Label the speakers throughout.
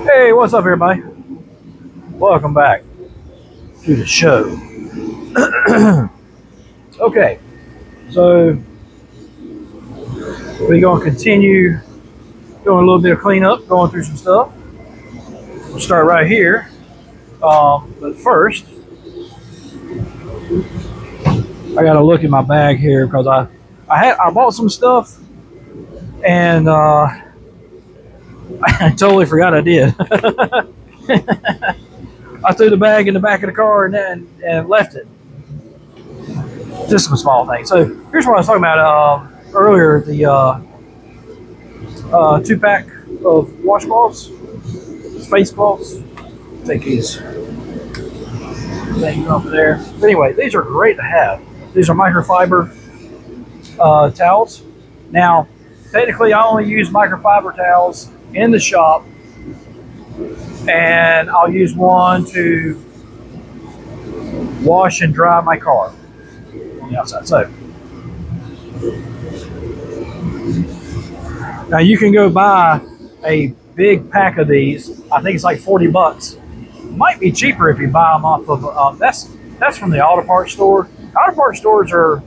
Speaker 1: Hey, what's up, everybody? Welcome back to the show. Okay, so we're going to continue doing a little bit of cleanup, going through some stuff. We'll start right here. But first, I got to look at my bag here because I bought some stuff and I totally forgot I did. I threw the bag in the back of the car and left it. Just some small things. So here's what I was talking about earlier: the 2-pack of washcloths, face cloths. Take these things up there. But anyway, these are great to have. These are microfiber towels. Now, technically, I only use microfiber towels in the shop, and I'll use one to wash and dry my car on the outside. So now you can go buy a big pack of these. I think it's like $40. Might be cheaper if you buy them off of that's from the auto parts store. Auto parts stores are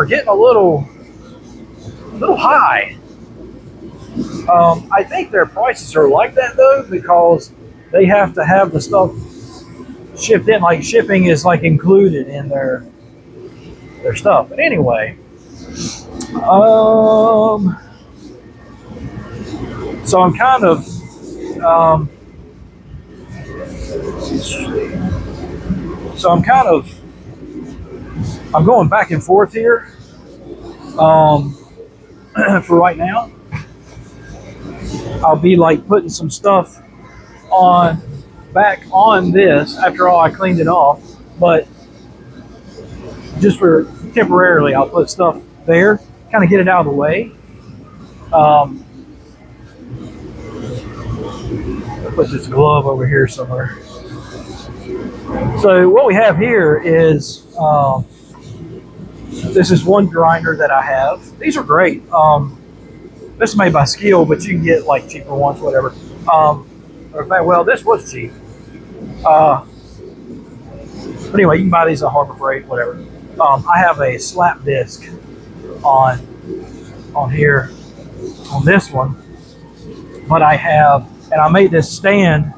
Speaker 1: getting a little high. I think their prices are like that though because they have to have the stuff shipped in. Like shipping is like included in their stuff. But anyway, so I'm kind of I'm going back and forth here for right now. I'll be like putting some stuff back on this after all I cleaned it off, but just for temporarily I'll put stuff there, kind of get it out of the way. I'll put this glove over here somewhere. So what we have here is this is one grinder that I have. These are great. This is made by Skil, but you can get like cheaper ones, whatever. Well, this was cheap. But anyway, you can buy these at Harbor Freight, whatever. I have a slap disc on here on this one, but I made this stand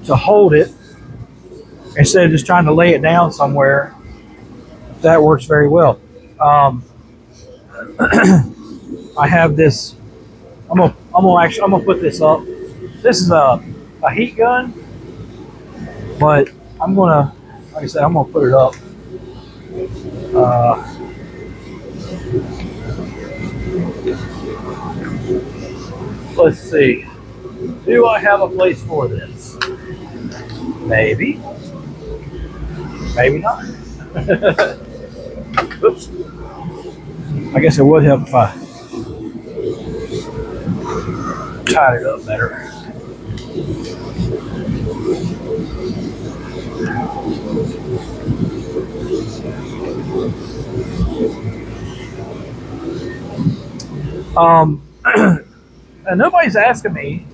Speaker 1: to hold it instead of just trying to lay it down somewhere. That works very well. I have this. I'm gonna put this up. This is a heat gun, but like I said, I'm gonna put it up. Let's see. Do I have a place for this? Maybe. Maybe not. Oops. I guess it would help if I tied it up better. And nobody's asking me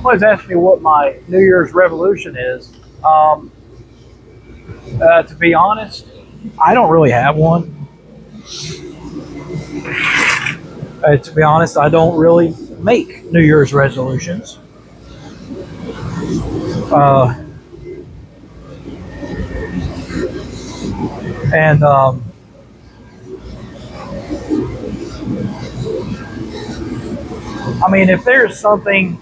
Speaker 1: what my New Year's resolution is. To be honest, I don't really have one. To be honest, I don't really make New Year's resolutions. And I mean, if there's something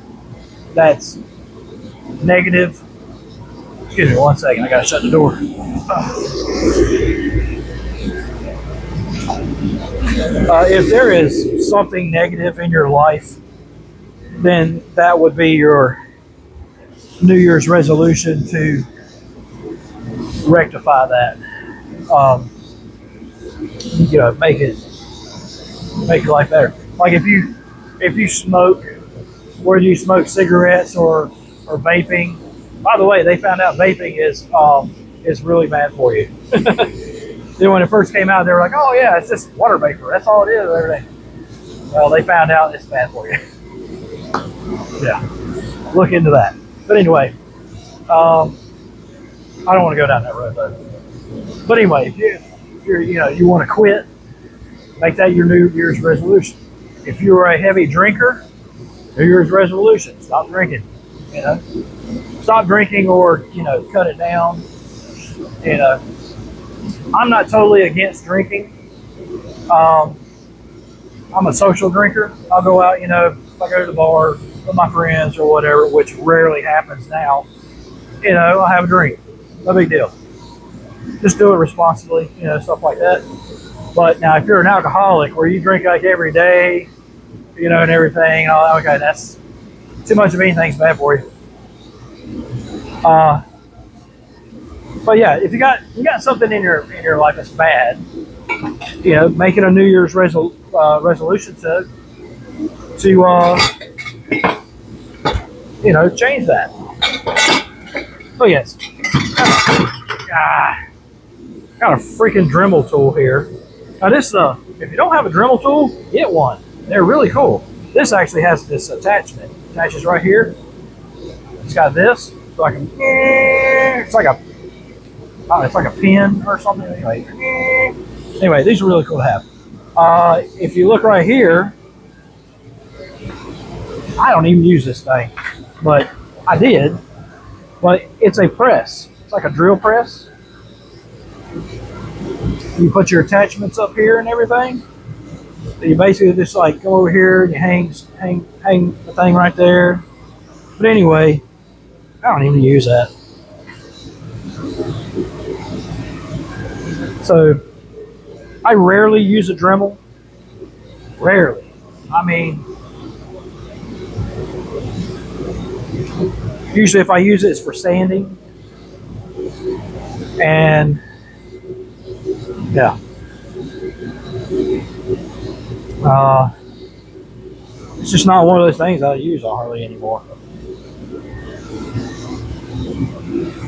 Speaker 1: that's negative, excuse me 1 second, I gotta shut the door. If there is something negative in your life, then that would be your New Year's resolution to rectify that. Make life better. Like if you smoke, whether you smoke cigarettes or vaping. By the way, they found out vaping is really bad for you. Then when it first came out, they were like, "Oh yeah, it's just water vapor. That's all it is." Everything. Well, they found out it's bad for you. Yeah, look into that. But anyway, I don't want to go down that road though. But anyway, you want to quit, make that your New Year's resolution. If you are a heavy drinker, New Year's resolution: stop drinking. You know, stop drinking or cut it down. You know, I'm not totally against drinking. Um, I'm a social drinker. I'll go out. If I go to the bar with my friends or whatever, which rarely happens now. I'll have a drink. No big deal. Just do it responsibly. Stuff like that. But now, if you're an alcoholic where you drink like every day, and everything, okay, that's too much of anything's bad for you. But yeah, if you got something in your life that's bad, making a New Year's resolution to change that. Oh yes, got a freaking Dremel tool here. Now this, if you don't have a Dremel tool, get one. They're really cool. This actually has this attachment. It attaches right here. It's got this, so I can. It's like a pin or something. Anyway, these are really cool to have. If you look right here, I don't even use this thing, but I did. But it's a press. It's like a drill press. You put your attachments up here and everything. So you basically just like go over here and you hang the thing right there. But anyway, I don't even use that. So I rarely use a Dremel. Rarely. I mean, usually if I use it, it's for sanding. And yeah. It's just not one of those things I use hardly anymore.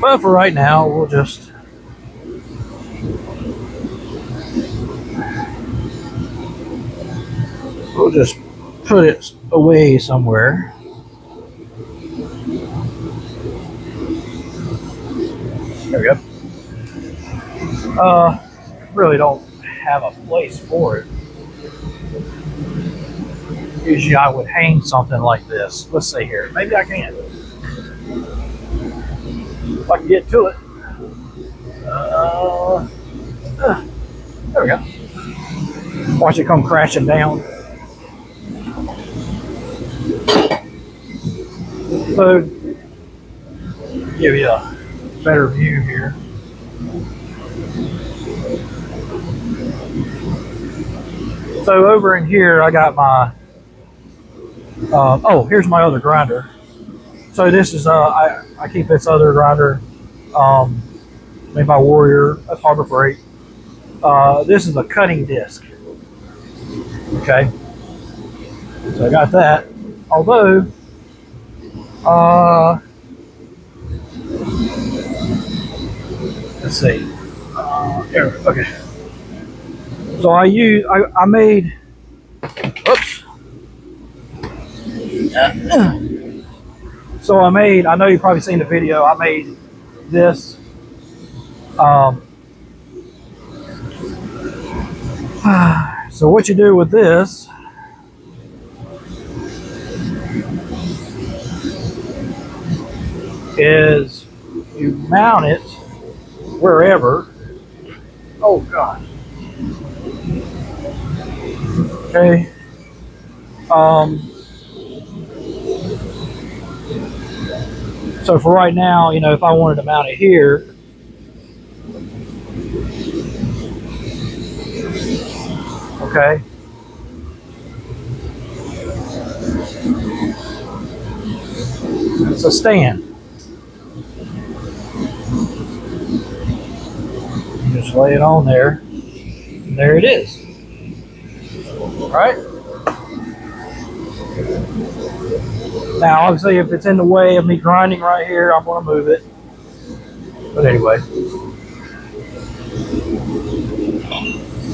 Speaker 1: But for right now, we'll just put it away somewhere. There we go. Really don't have a place for it. Usually I would hang something like this. Let's see here. Maybe I can. If I can get to it. There we go. Watch it come crashing down. So, give you a better view here. So over in here, I got my. Here's my other grinder. So this is I keep this other grinder made by Warrior. That's Harbor Freight. This is a cutting disc. Okay. So I got that. Although, let's see. Here, okay. So I made. Oops. So I know you've probably seen the video. I made this. So what you do with this is you mount it wherever. Oh God. Okay. So for right now, if I wanted to mount it here, okay. It's a stand. You just lay it on there, and there it is. All right. Now, obviously, if it's in the way of me grinding right here, I'm going to move it. But anyway.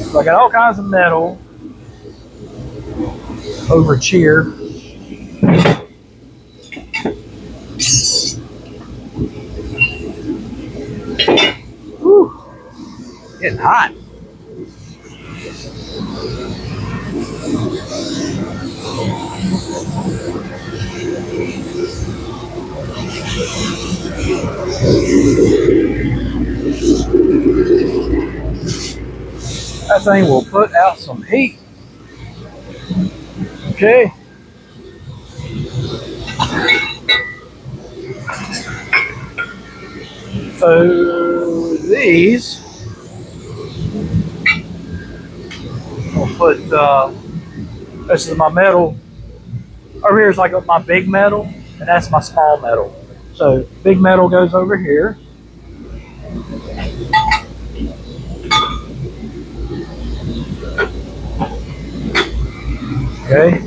Speaker 1: So I got all kinds of metal. over cheer. Whew, getting hot. That thing will put out some heat. Okay. So these, I'll put, this is my metal. Over here is like my big metal, and that's my small metal. So big metal goes over here. Okay.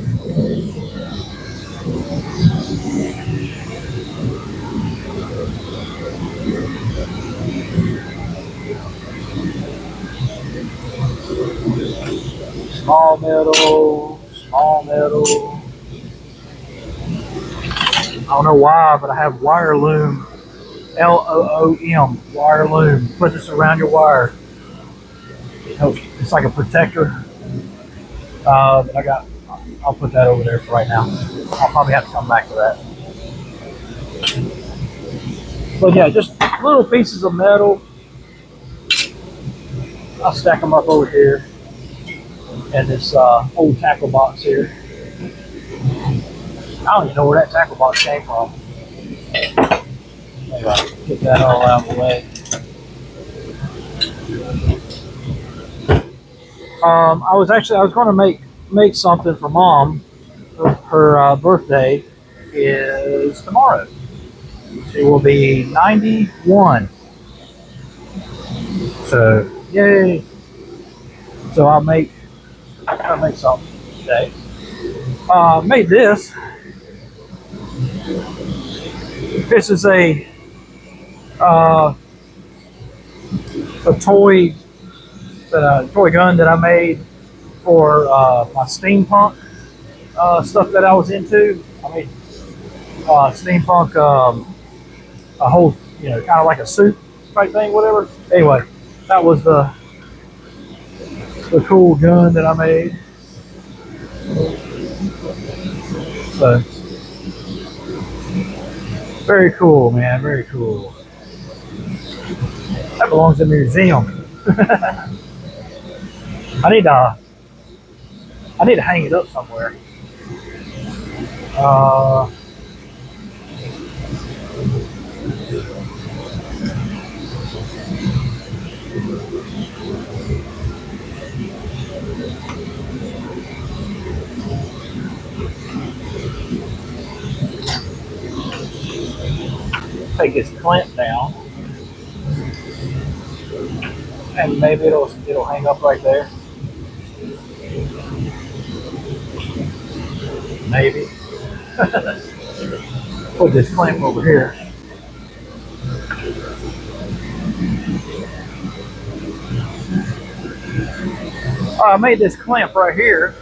Speaker 1: Small metal, small metal. I don't know why, but I have wire loom. LOOM, wire loom. Put this around your wire. It's like a protector. But I'll put that over there for right now. I'll probably have to come back to that. But yeah, just little pieces of metal. I'll stack them up over here in this old tackle box here. I don't even know where that tackle box came from. Maybe I'll get that all out of the way. I was going to make something for Mom. Her birthday is tomorrow. She will be 91. So yay! So I'll make something today. Made this. This is a toy toy gun that I made for my steampunk stuff that I was into. I made steampunk a whole, kind of like a suit type thing, whatever. Anyway, that was the cool gun that I made. So very cool, man. Very cool. That belongs in a museum. I need to hang it up somewhere. Take this clamp down, and maybe it'll hang up right there. Maybe. Put this clamp over here. I made this clamp right here.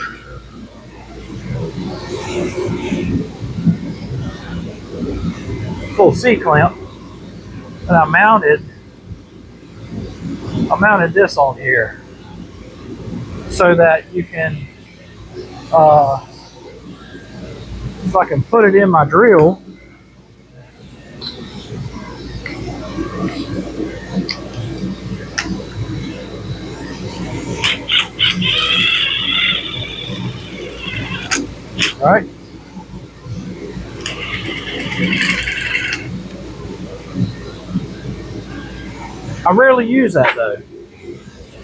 Speaker 1: Full C clamp, and I mounted this on here so that you can, so I can put it in my drill. All right. I rarely use that though.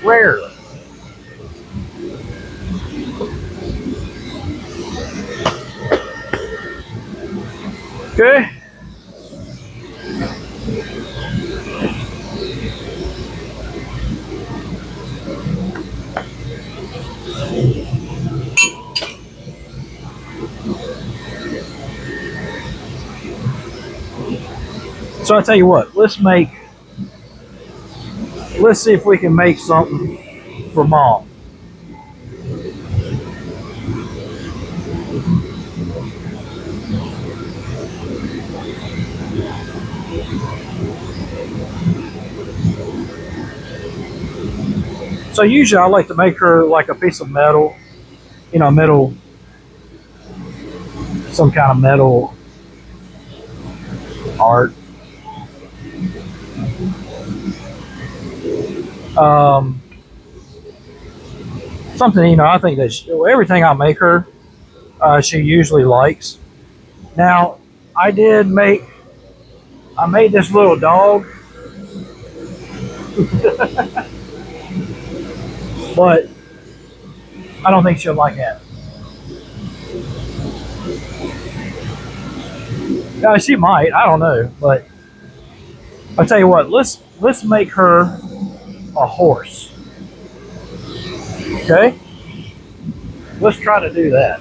Speaker 1: Rarely. Okay. So I tell you what, let's see if we can make something for Mom. So usually I like to make her like a piece of metal, metal, some kind of metal art. Um, Something, I think that everything I make her, she usually likes. Now, I did make, I made this little dog, but I don't think she'll like that. She might, I don't know, but I'll tell you what. Let's make her a horse. Okay, let's try to do that.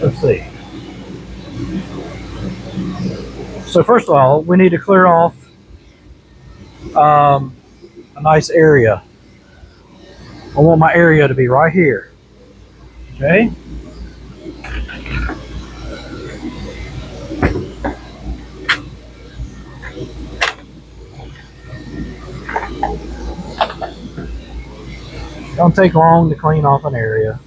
Speaker 1: Let's see. So first of all, we need to clear off um, a nice area. I want my area to be right here. Okay. Don't take long to clean off an area.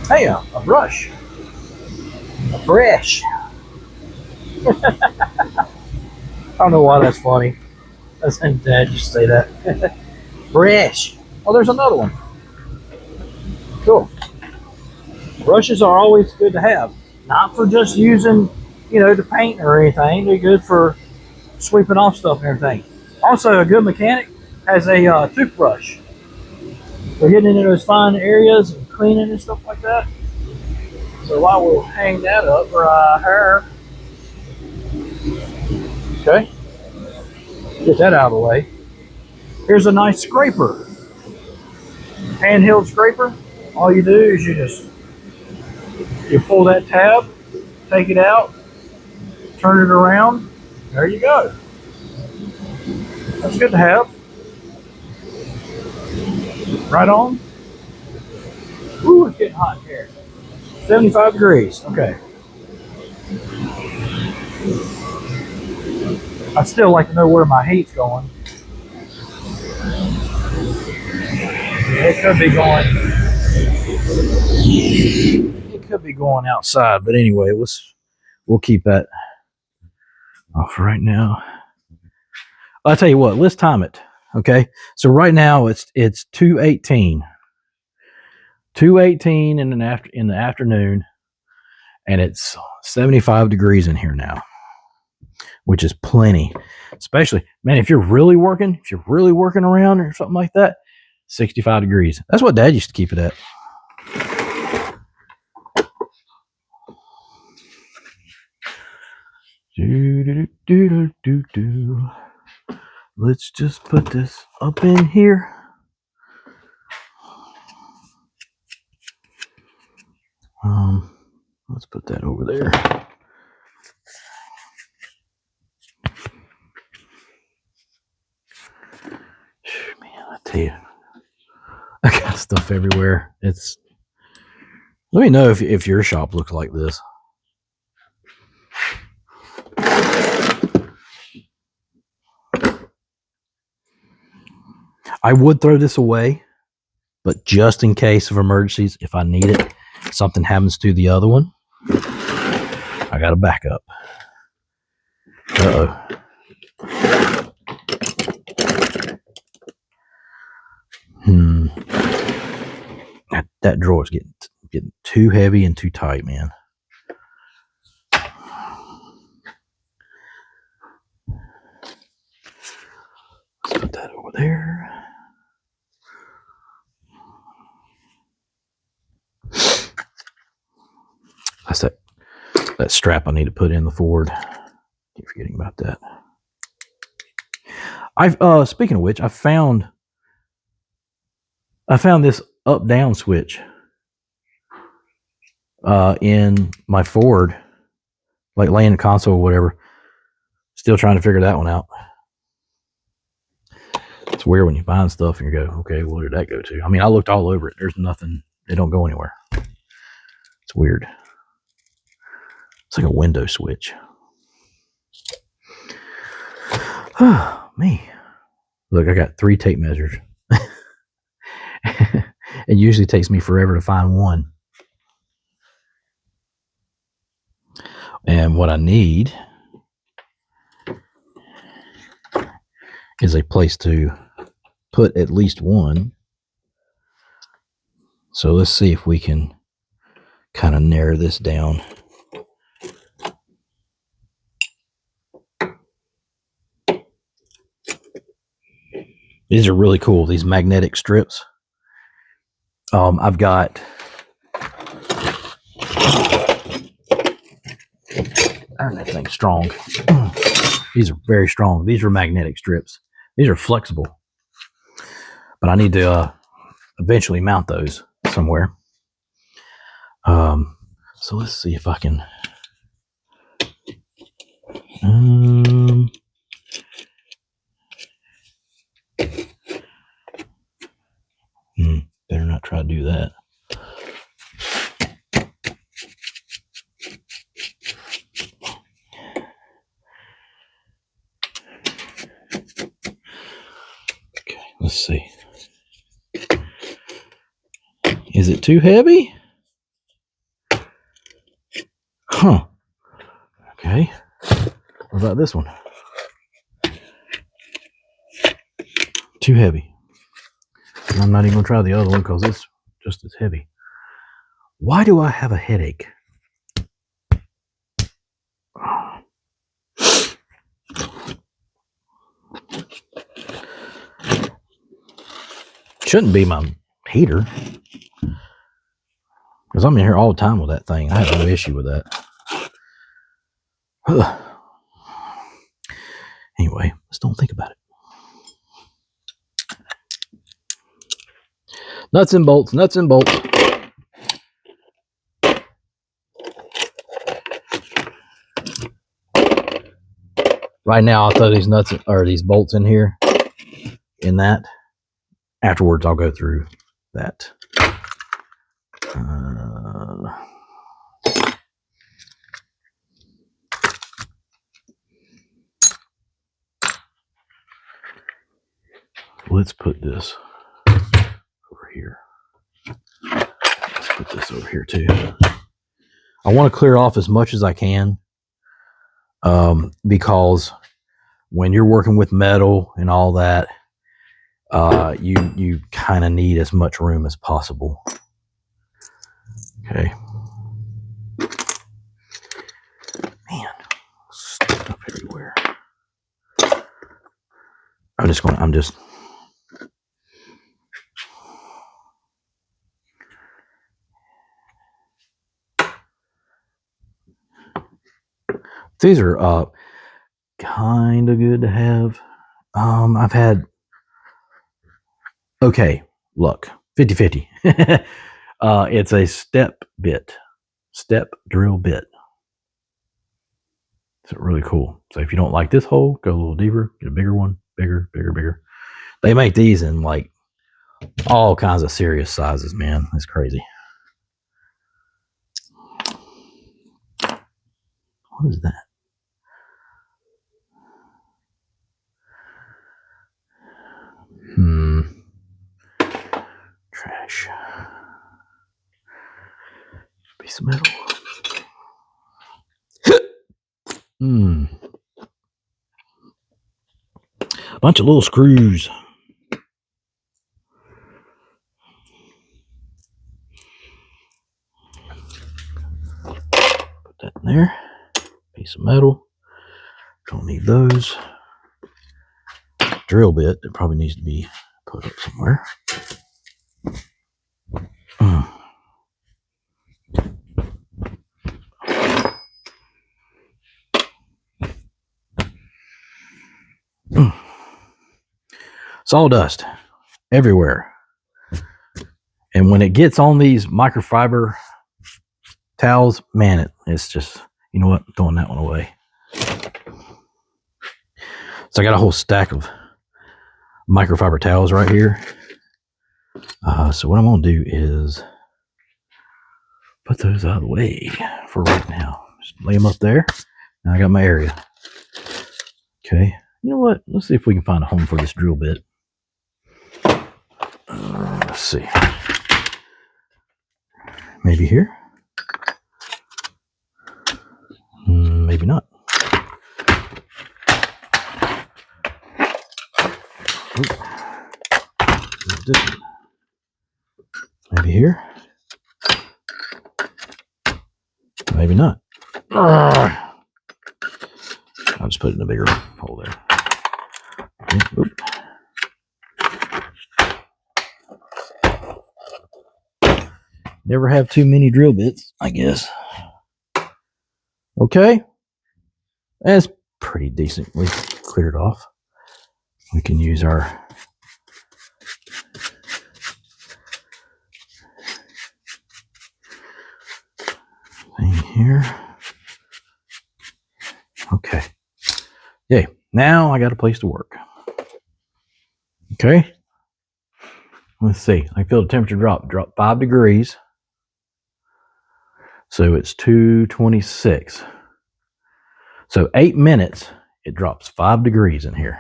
Speaker 1: Hey, a brush. A brush. I don't know why that's funny. That's and Dad just say that. Brush. Oh, there's another one. Cool. Brushes are always good to have. Not for just using, to paint or anything. They're good for sweeping off stuff and everything. Also, a good mechanic has a toothbrush for getting into those fine areas and cleaning and stuff like that. So I will hang that up right here. Okay. Get that out of the way. Here's a nice scraper. Handheld scraper. All you do is you pull that tab, take it out, turn it around. There you go. That's good to have. Right on. Ooh, it's getting hot in here. 75 degrees. Okay. I'd still like to know where my heat's going. It could be going. It could be going outside, but anyway, we'll keep that off right now. I'll tell you what. Let's time it. Okay. So right now it's 2:18. 2:18 in the afternoon, and it's 75 degrees in here now, which is plenty. Especially, man, if you're really working around or something like that, 65 degrees. That's what Dad used to keep it at. Let's just put this up in here. Let's put that over there. Man, I tell you, I got stuff everywhere. Let me know if your shop looks like this. I would throw this away, but just in case of emergencies, if I need it, something happens to the other one, I got a backup. Uh-oh. That drawer is getting too heavy and too tight, man. Let's put that over there. That's that strap I need to put in the Ford. Keep forgetting about that. Speaking of which, I found this up down switch in my Ford, like laying the console or whatever. Still trying to figure that one out.
Speaker 2: It's weird when you find stuff and you go, okay, well, where did that go to? I mean, I looked all over it. There's nothing. They don't go anywhere. It's weird. It's like a window switch. Me. Look, I got 3 tape measures. It usually takes me forever to find one. And what I need is a place to put at least one. So let's see if we can kind of narrow this down. These are really cool, these magnetic strips. I've got, darn, that thing's strong. These are very strong. These are magnetic strips. These are flexible. But I need to eventually mount those somewhere. So let's see if I can. Better not try to do that. Okay, let's see. Is it too heavy? Huh. Okay. What about this one? Too heavy. I'm not even going to try the other one because it's just as heavy. Why do I have a headache? Shouldn't be my heater, because I'm in here all the time with that thing. I have no issue with that. Anyway, let's don't think about it. Nuts and bolts, nuts and bolts. Right now, I'll throw these nuts or these bolts in here. In that. Afterwards, I'll go through that. Let's put this over here. Let's put this over here too. I want to clear off as much as I can, because when you're working with metal and all that, you kind of need as much room as possible. Okay. Man, stuck up everywhere. I'm just. These are kind of good to have. I've had, okay, look, 50-50. It's a step drill bit. It's really cool. So if you don't like this hole, go a little deeper, get a bigger one, bigger. They make these in like all kinds of serious sizes, man. It's crazy. What is that? Trash. Piece of metal. Bunch of little screws. Put that in there. Piece of metal. Don't need those. Drill bit. It probably needs to be put up somewhere. Sawdust everywhere. And when it gets on these microfiber towels, man, it's just, you know what, I'm throwing that one away. So I got a whole stack of microfiber towels right here. So what I'm going to do is put those out of the way for right now. Just lay them up there. Now I got my area. Okay. You know what? Let's see if we can find a home for this drill bit. Let's see. Maybe here. Maybe not. Maybe here. Maybe not. I'll just put it in a bigger hole there. Okay. Never have too many drill bits, I guess. Okay. That's pretty decently cleared off. We can use our thing here. Okay. Yay. Now I got a place to work. Okay. Let's see. I feel the temperature drop 5 degrees. So it's 226. So 8 minutes, it drops 5 degrees in here.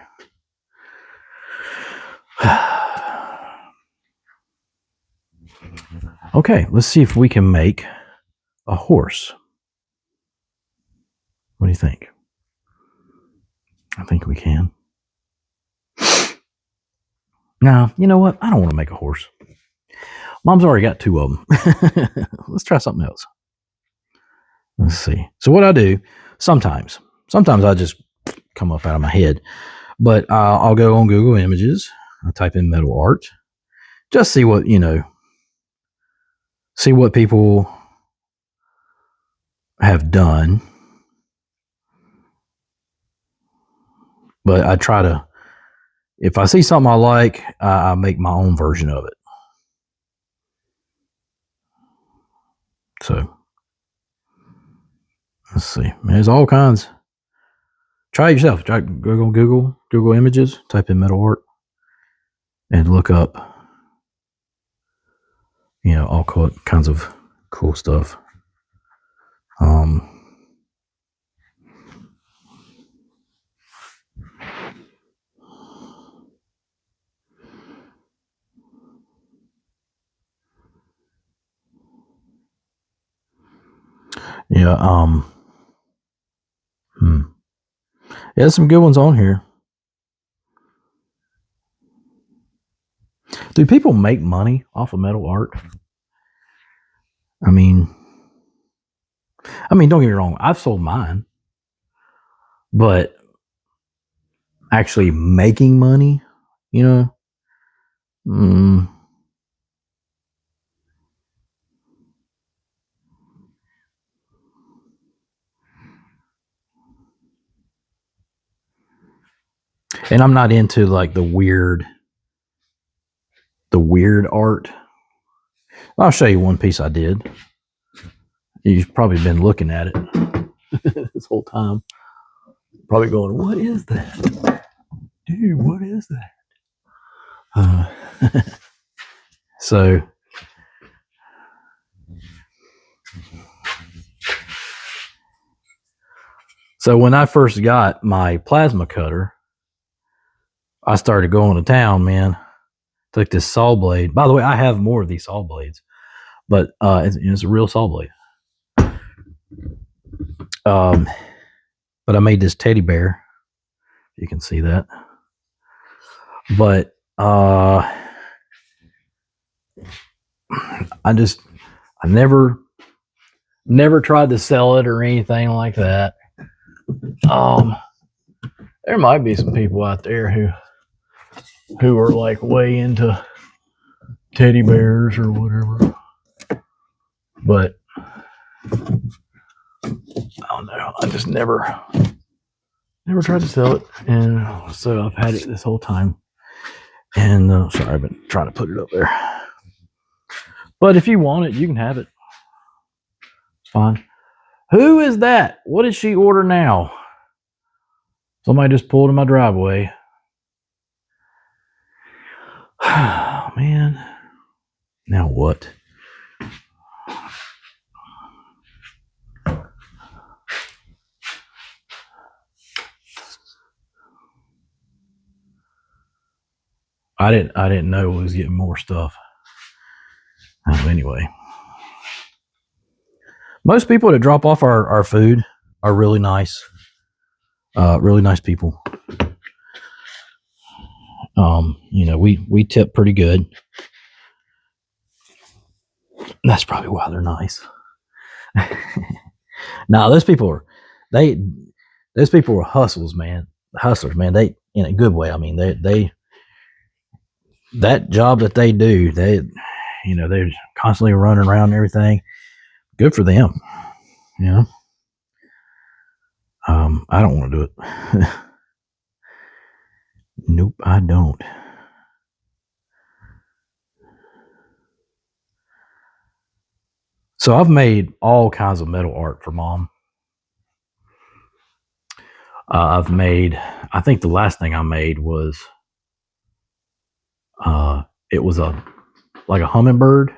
Speaker 2: Okay, let's see if we can make a horse. What do you think? I think we can. Now, you know what? I don't want to make a horse. Mom's already got 2 of them. Let's try something else. Let's see. So what I do, sometimes I just come up out of my head, but I'll go on Google Images. I type in metal art, just see what, see what people have done. But I try to, if I see something I like, I make my own version of it. So let's see. There's all kinds. Try it yourself. Try Google Images, type in metal art, and look up, all kinds of cool stuff. Yeah, there's some good ones on here. Do people make money off of metal art? I mean, don't get me wrong. I've sold mine, but actually making money, and I'm not into like the weird art. I'll show you one piece I did. You've probably been looking at it this whole time. Probably going, what is that? Dude, what is that? So when I first got my plasma cutter, I started going to town, man. Took this saw blade. By the way, I have more of these saw blades, but it's a real saw blade. But I made this teddy bear. You can see that. But I never tried to sell it or anything like that. There might be some people out there who are like way into teddy bears or whatever. But I don't know. I just never tried to sell it, and so I've had it this whole time. And sorry, I've been trying to put it up there. But if you want it, you can have it. It's fine. Who is that? What did she order now? Somebody just pulled in my driveway. Oh, man. Now what? I didn't know we was getting more stuff. Anyway. Most people that drop off our food are really nice. Really nice people. We tip pretty good. That's probably why they're nice. Now those people are hustlers, man. Hustlers, man. They, in a good way. I mean, they that job that they do, they're constantly running around and everything. Good for them. I don't want to do it. Nope, I don't. So I've made all kinds of metal art for Mom. I think the last thing I made was, it was like a hummingbird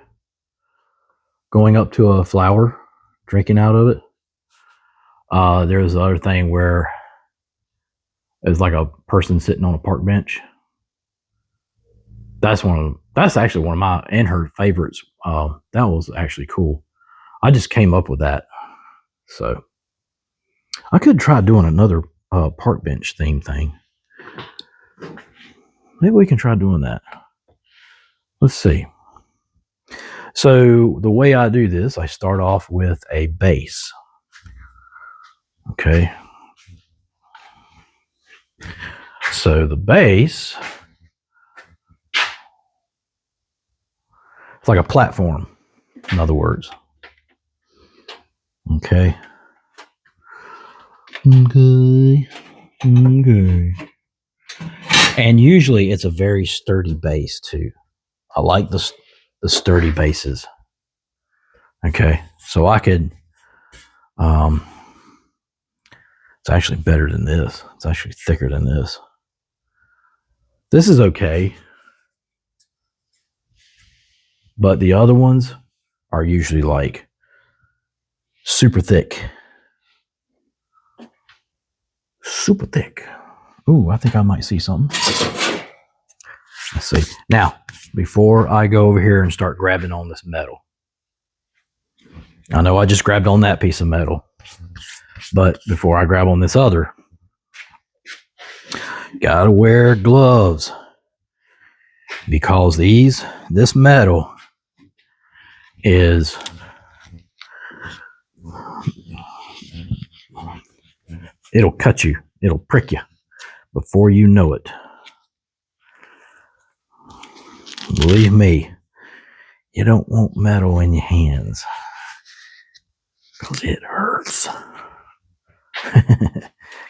Speaker 2: going up to a flower, drinking out of it. There's the other thing where it's like a person sitting on a park bench. That's actually one of my and her favorites. That was actually cool. I just came up with that. So I could try doing another park bench theme thing. Maybe we can try doing that. Let's see. So the way I do this, I start off with a base. Okay. So the base, it's like a platform, in other words. Okay. And usually it's a very sturdy base too. I like the sturdy bases. Okay. So I could, it's actually better than this. It's actually thicker than this. This is okay. But the other ones are usually like super thick. Super thick. Ooh, I think I might see something. Let's see. Now, before I go over here and start grabbing on this metal, I know I just grabbed on that piece of metal, but before I grab on this other, gotta wear gloves, because this metal is, it'll cut you, it'll prick you before you know it. Believe me, you don't want metal in your hands, because it hurts.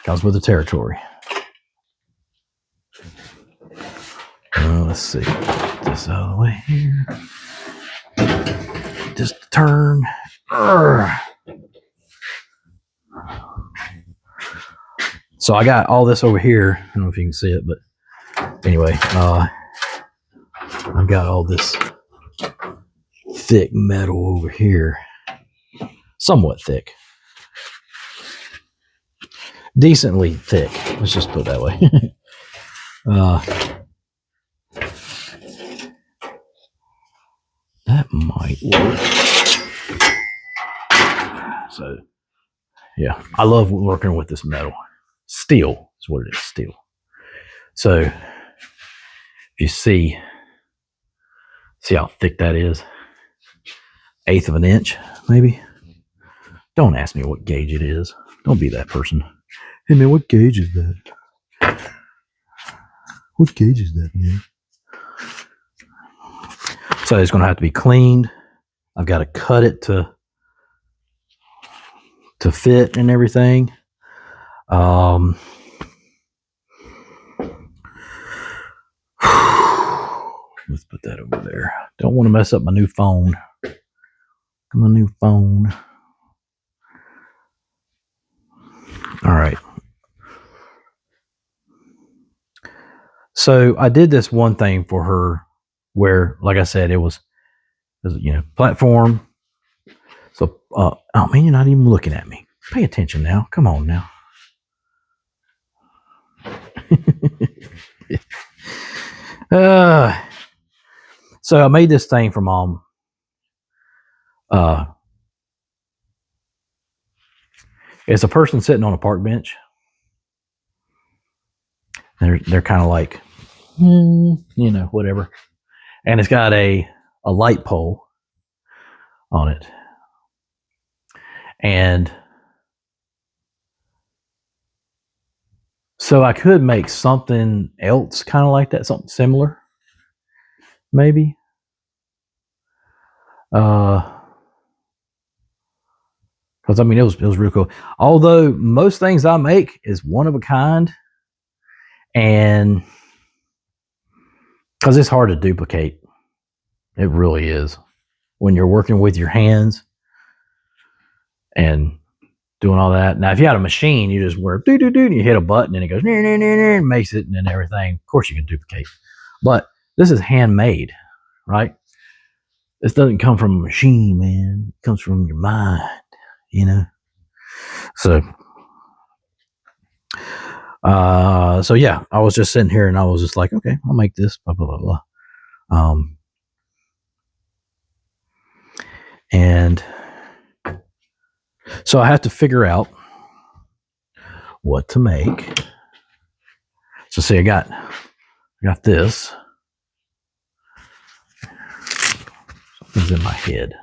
Speaker 2: Comes with the territory. Let's see. Get this out of the way here. Just turn. So I got all this over here. I don't know if you can see it, but anyway, I've got all this thick metal over here. Somewhat thick. Decently thick. Let's just put it that way. That might work. So, yeah, I love working with this metal. Steel is what it is, steel. So, if you see how thick that is? 1/8 of an inch, maybe? Don't ask me what gauge it is. Don't be that person. Hey, man, what gauge is that? What gauge is that, man? So it's going to have to be cleaned. I've got to cut it to fit and everything. Let's put that over there. Don't want to mess up my new phone. My new phone. All right. So I did this one thing for her where, like I said, it was platform. So, oh man, you're not even looking at me. Pay attention now. Come on now. So I made this thing for Mom. It's a person sitting on a park bench. They're kind of like, whatever. And it's got a light pole on it. And so I could make something else kind of like that, something similar, maybe. Because I mean, it was real cool. Although most things I make is one of a kind, and because it's hard to duplicate, it really is when you're working with your hands and doing all that. Now, if you had a machine, you just work do and you hit a button and it goes and makes it and then everything. Of course, you can duplicate, but this is handmade, right? This doesn't come from a machine, man. It comes from your mind, So, so yeah, I was just sitting here and I was just like, okay, I'll make this, blah blah blah blah. And so I have to figure out what to make. So see, I got this. Something's in my head.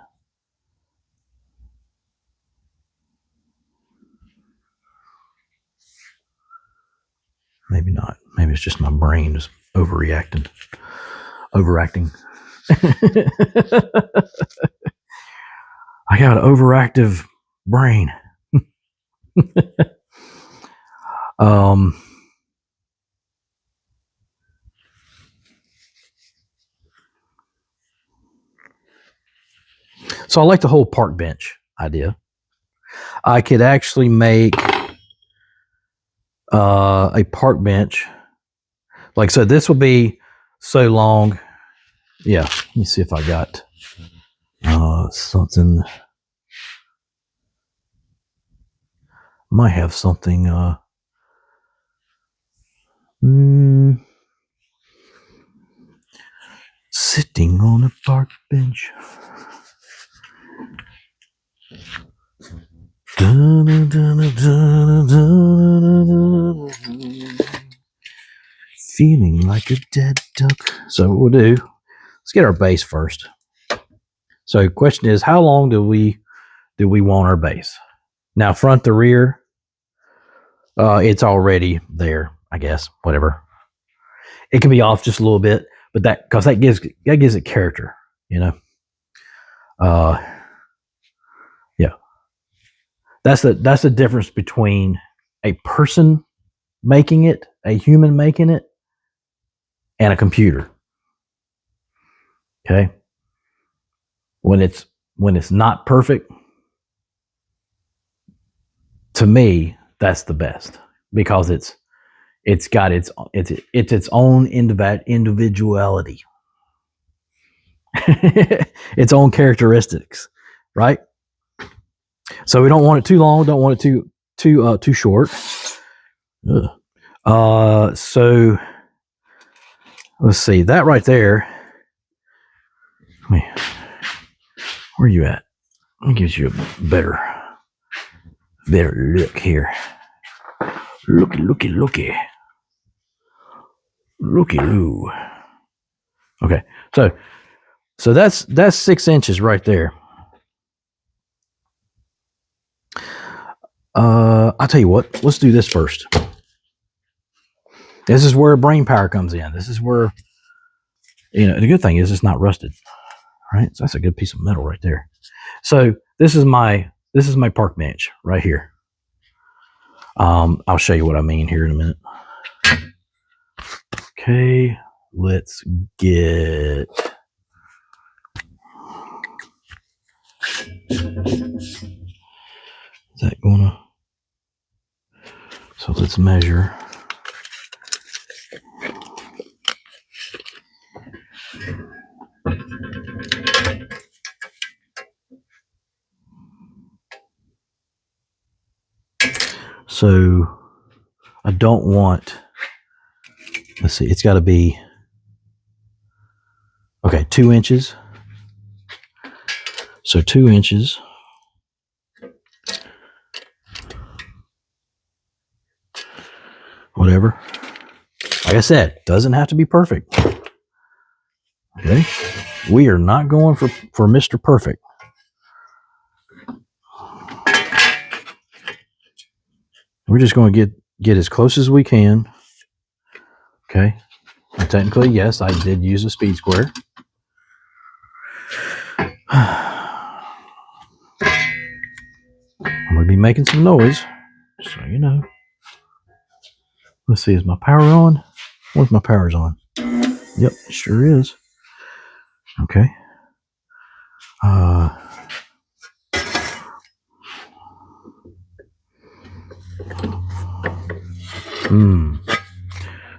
Speaker 2: Maybe not. Maybe it's just my brain just overacting. I got an overactive brain. So I like the whole park bench idea. I could actually make a park bench. Like, so this will be so long. Yeah, let me see if I got something. Might have something. Sitting on a park bench. Feeling like a dead duck. So what we'll do, let's get our base first. So question is, how long do we want our base? Now, front to rear, it's already there, I guess, whatever. It can be off just a little bit, but that gives it character, Yeah. That's the difference between a person making it, a human making it, and a computer. Okay. When it's not perfect, to me, that's the best because it's got its own individuality, its own characteristics, right? So we don't want it too long, don't want it too short. So let's see that right there. Where are you at? Let me give you a better look here. Looky. Loo. Okay, so that's 6 inches right there. I'll tell you what. Let's do this first. This is where brain power comes in. This is where the good thing is it's not rusted. Right, so that's a good piece of metal right there. So this is my park bench right here. I'll show you what I mean here in a minute. Okay, let's get. Is that gonna? So let's measure. So I don't want, let's see, it's got to be, okay, 2 inches. So 2 inches. Whatever. Like I said, doesn't have to be perfect. Okay. We are not going for Mr. Perfect. We're just going to get as close as we can. Okay. And technically, yes, I did use a speed square. I'm going to be making some noise, so you know. Let's see, is my power on? What's my power's on? Yep, it sure is. Okay.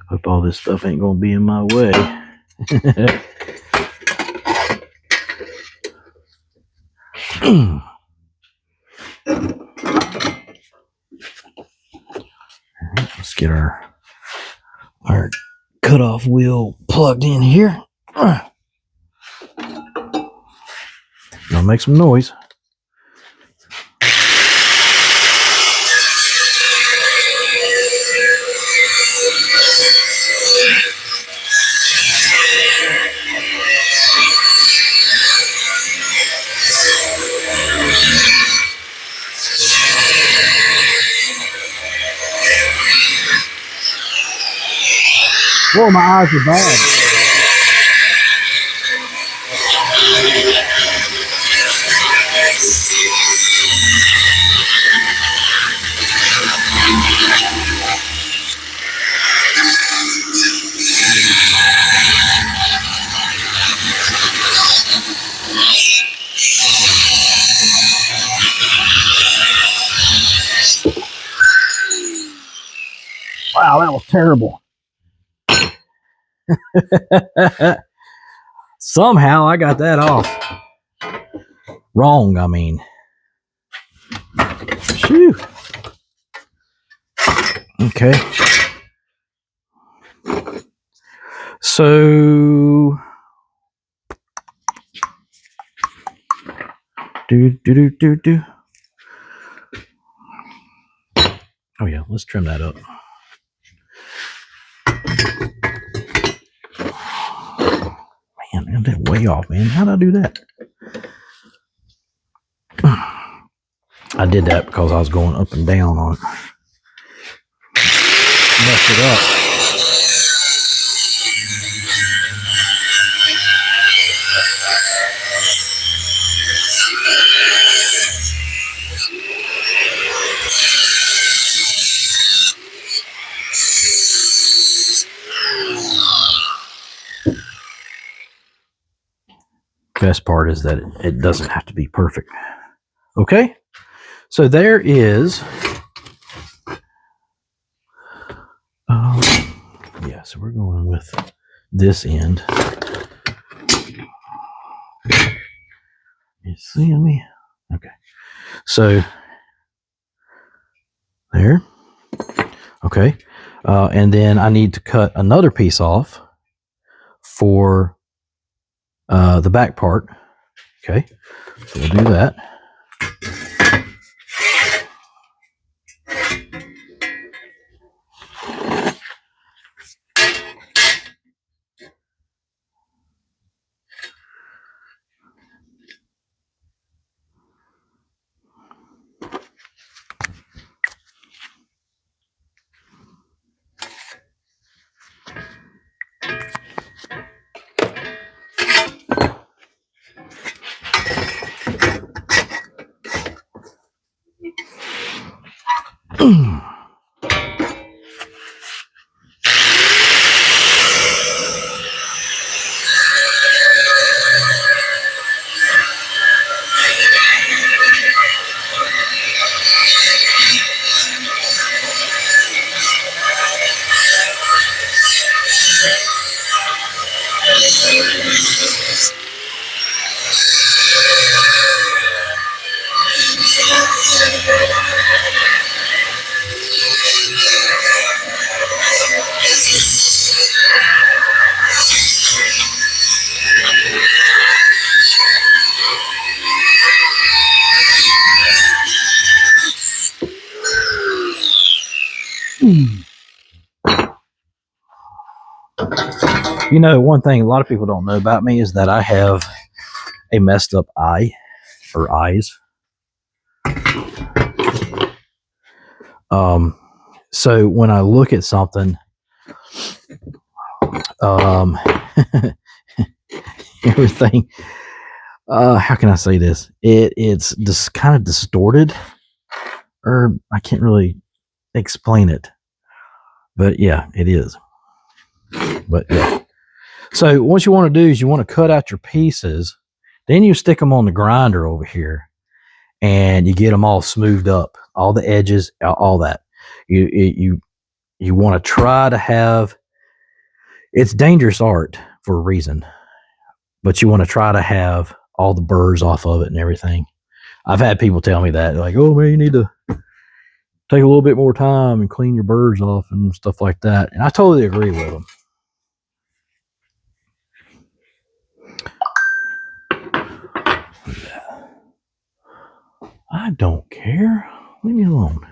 Speaker 2: Hope all this stuff ain't gonna be in my way. Let's get our cutoff wheel plugged in here. Gonna make some noise. Whoa, my eyes are bad. Wow, that was terrible. Somehow I got that off. Wrong, I mean. Phew. Okay. So do. Oh yeah, let's trim that up. Man, that's way off, man. How'd I do that? I did that because I was going up and down on it. Messed it up. Best part is that it doesn't have to be perfect. Okay, so there is. Yeah, so we're going with this end. You seeing me? Okay, so there. Okay, and then I need to cut another piece off for the back part. Okay, so we'll do that. You know, one thing a lot of people don't know about me is that I have a messed up eye or eyes. So when I look at something, everything, how can I say this? It's just kind of distorted, or I can't really explain it, but yeah, it is. But yeah. So what you want to do is you want to cut out your pieces, then you stick them on the grinder over here, and you get them all smoothed up, all the edges, all that. You want to try to have. It's dangerous art for a reason, but you want to try to have all the burrs off of it and everything. I've had people tell me that, like, "Oh man, you need to take a little bit more time and clean your burrs off and stuff like that." And I totally agree with them. I don't care. Leave me alone.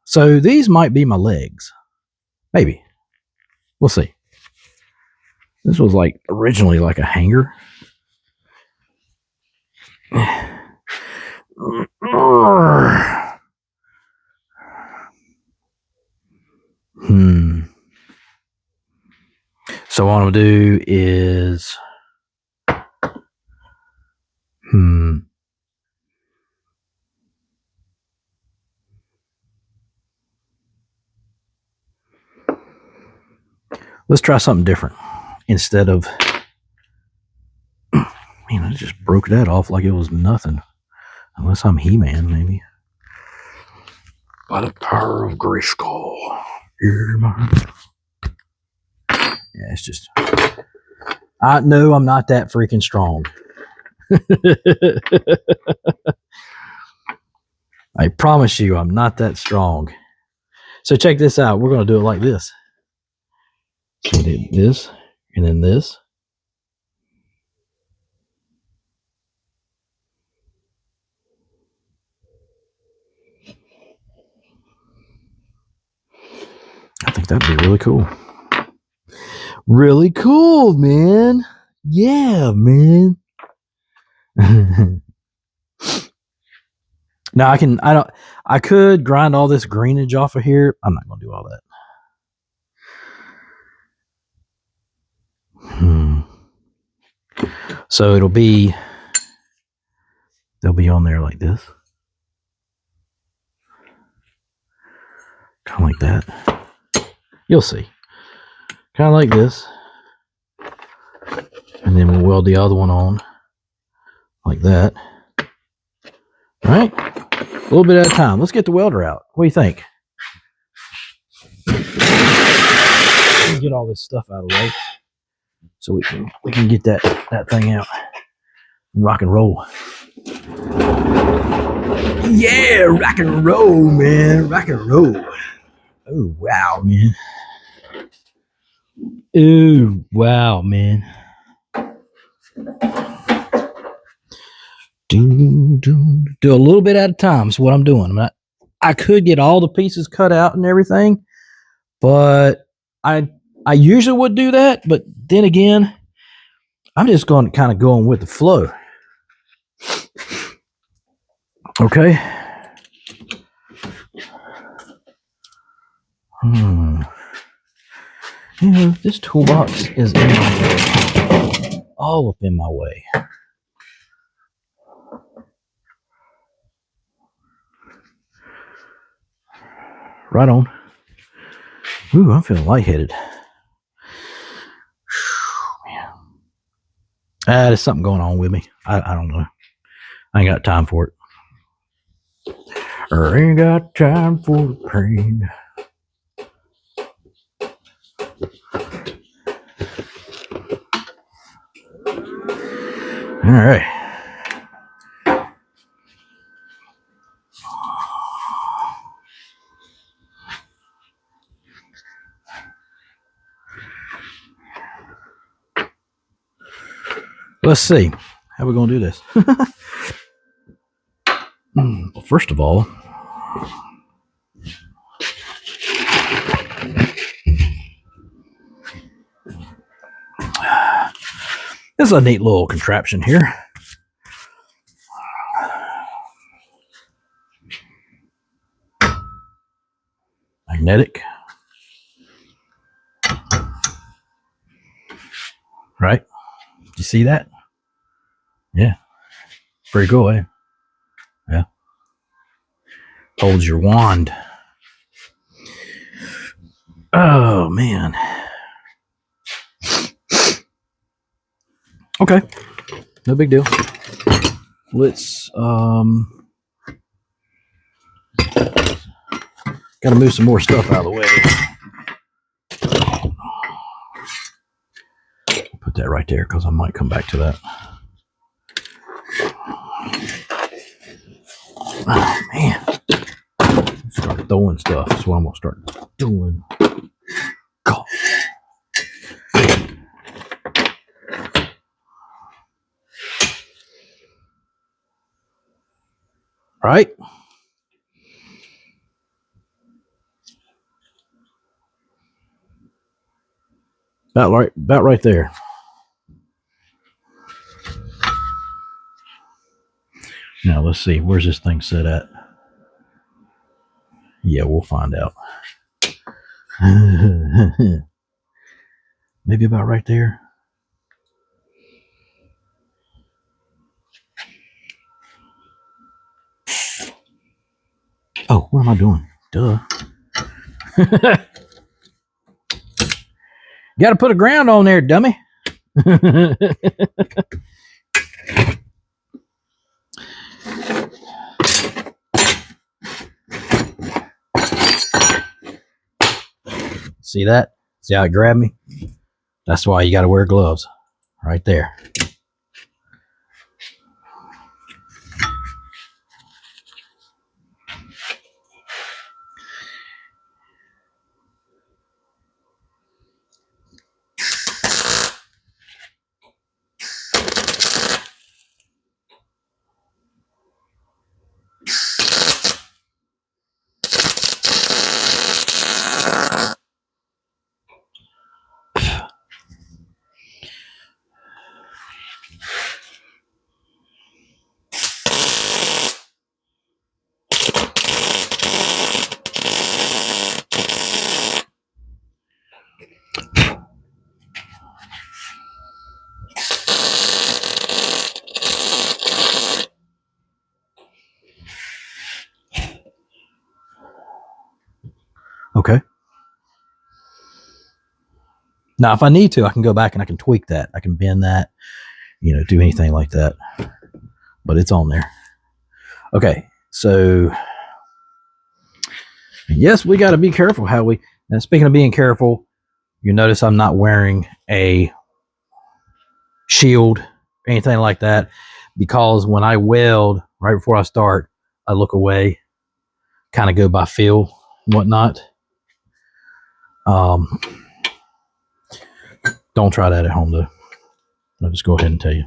Speaker 2: So these might be my legs. Maybe. We'll see. This was like originally like a hanger. So what I'm gonna do is let's try something different. Instead of, man, I just broke that off like it was nothing. Unless I'm He-Man, maybe. By the power of Grayskull. Yeah, it's just, I know I'm not that freaking strong. I promise you, I'm not that strong. So check this out. We're going to do it like this. So this, and then this. I think that'd be really cool. Really cool, man. Yeah, man. Now I could grind all this greenage off of here. I'm not gonna do all that. So they'll be on there like this. Kind of like that. You'll see. Kind of like this. And then we'll weld the other one on like that. All right? A little bit at a time. Let's get the welder out. What do you think? Let me get all this stuff out of the way so we can get that thing out. Rock and roll. Yeah, rock and roll, man. Rock and roll. Oh, wow, man. Oh, wow, man. Do a little bit at a time is what I'm doing. I could get all the pieces cut out and everything, but I usually would do that. But then again, I'm just going with the flow. Okay. You know, this toolbox is in my way. All up in my way. Right on. Ooh, I'm feeling lightheaded. Man. There's something going on with me. I don't know. I ain't got time for it. I ain't got time for the pain. All right. Let's see. How are we going to do this? Well, first of all, This is a neat little contraption here. Magnetic. Right? You see that? Yeah. Pretty cool, eh? Yeah. Holds your wand. Oh, man. Okay. No big deal. Let's, gotta move some more stuff out of the way. Put that right there because I might come back to that. Oh, man. Start throwing stuff. That's what I'm going to start doing. Go. Right? About right there. Now let's see. Where's this thing set at? Yeah, we'll find out. Maybe about right there. Oh, what am I doing? Duh. Got to put a ground on there, dummy. See that? See how it grabbed me? That's why you got to wear gloves. Right there. Okay. Now, if I need to, I can go back and I can tweak that. I can bend that, do anything like that. But it's on there. Okay. So, yes, we got to be careful how we. And speaking of being careful, you notice I'm not wearing a shield, anything like that, because when I weld, right before I start, I look away, kind of go by feel and whatnot. Don't try that at home, though. I'll just go ahead and tell you.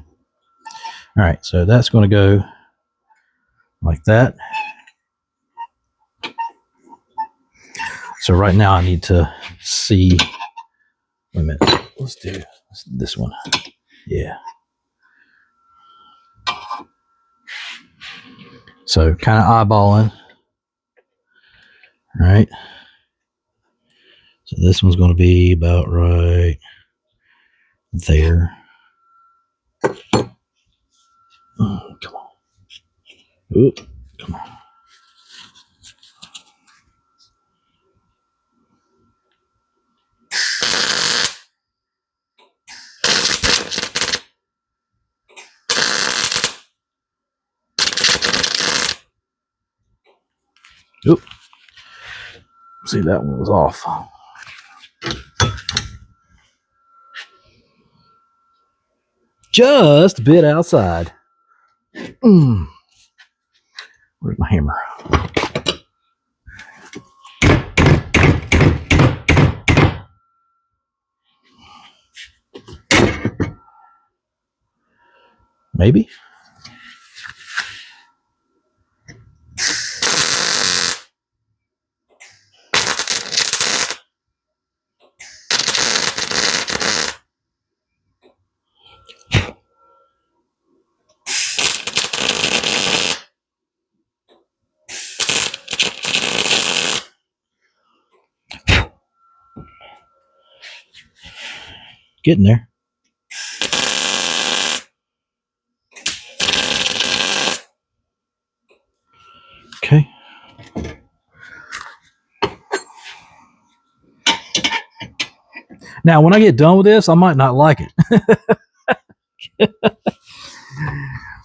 Speaker 2: All right, so that's going to go like that. So right now I need to see. Wait a minute. Let's do this one. Yeah. So kind of eyeballing. All right. So this one's going to be about right there. Oh, come on. Oop, come on. Oop. See, that one was off. Just a bit outside. Where's my hammer? Maybe. Getting there. Okay. Now, when I get done with this, I might not like it.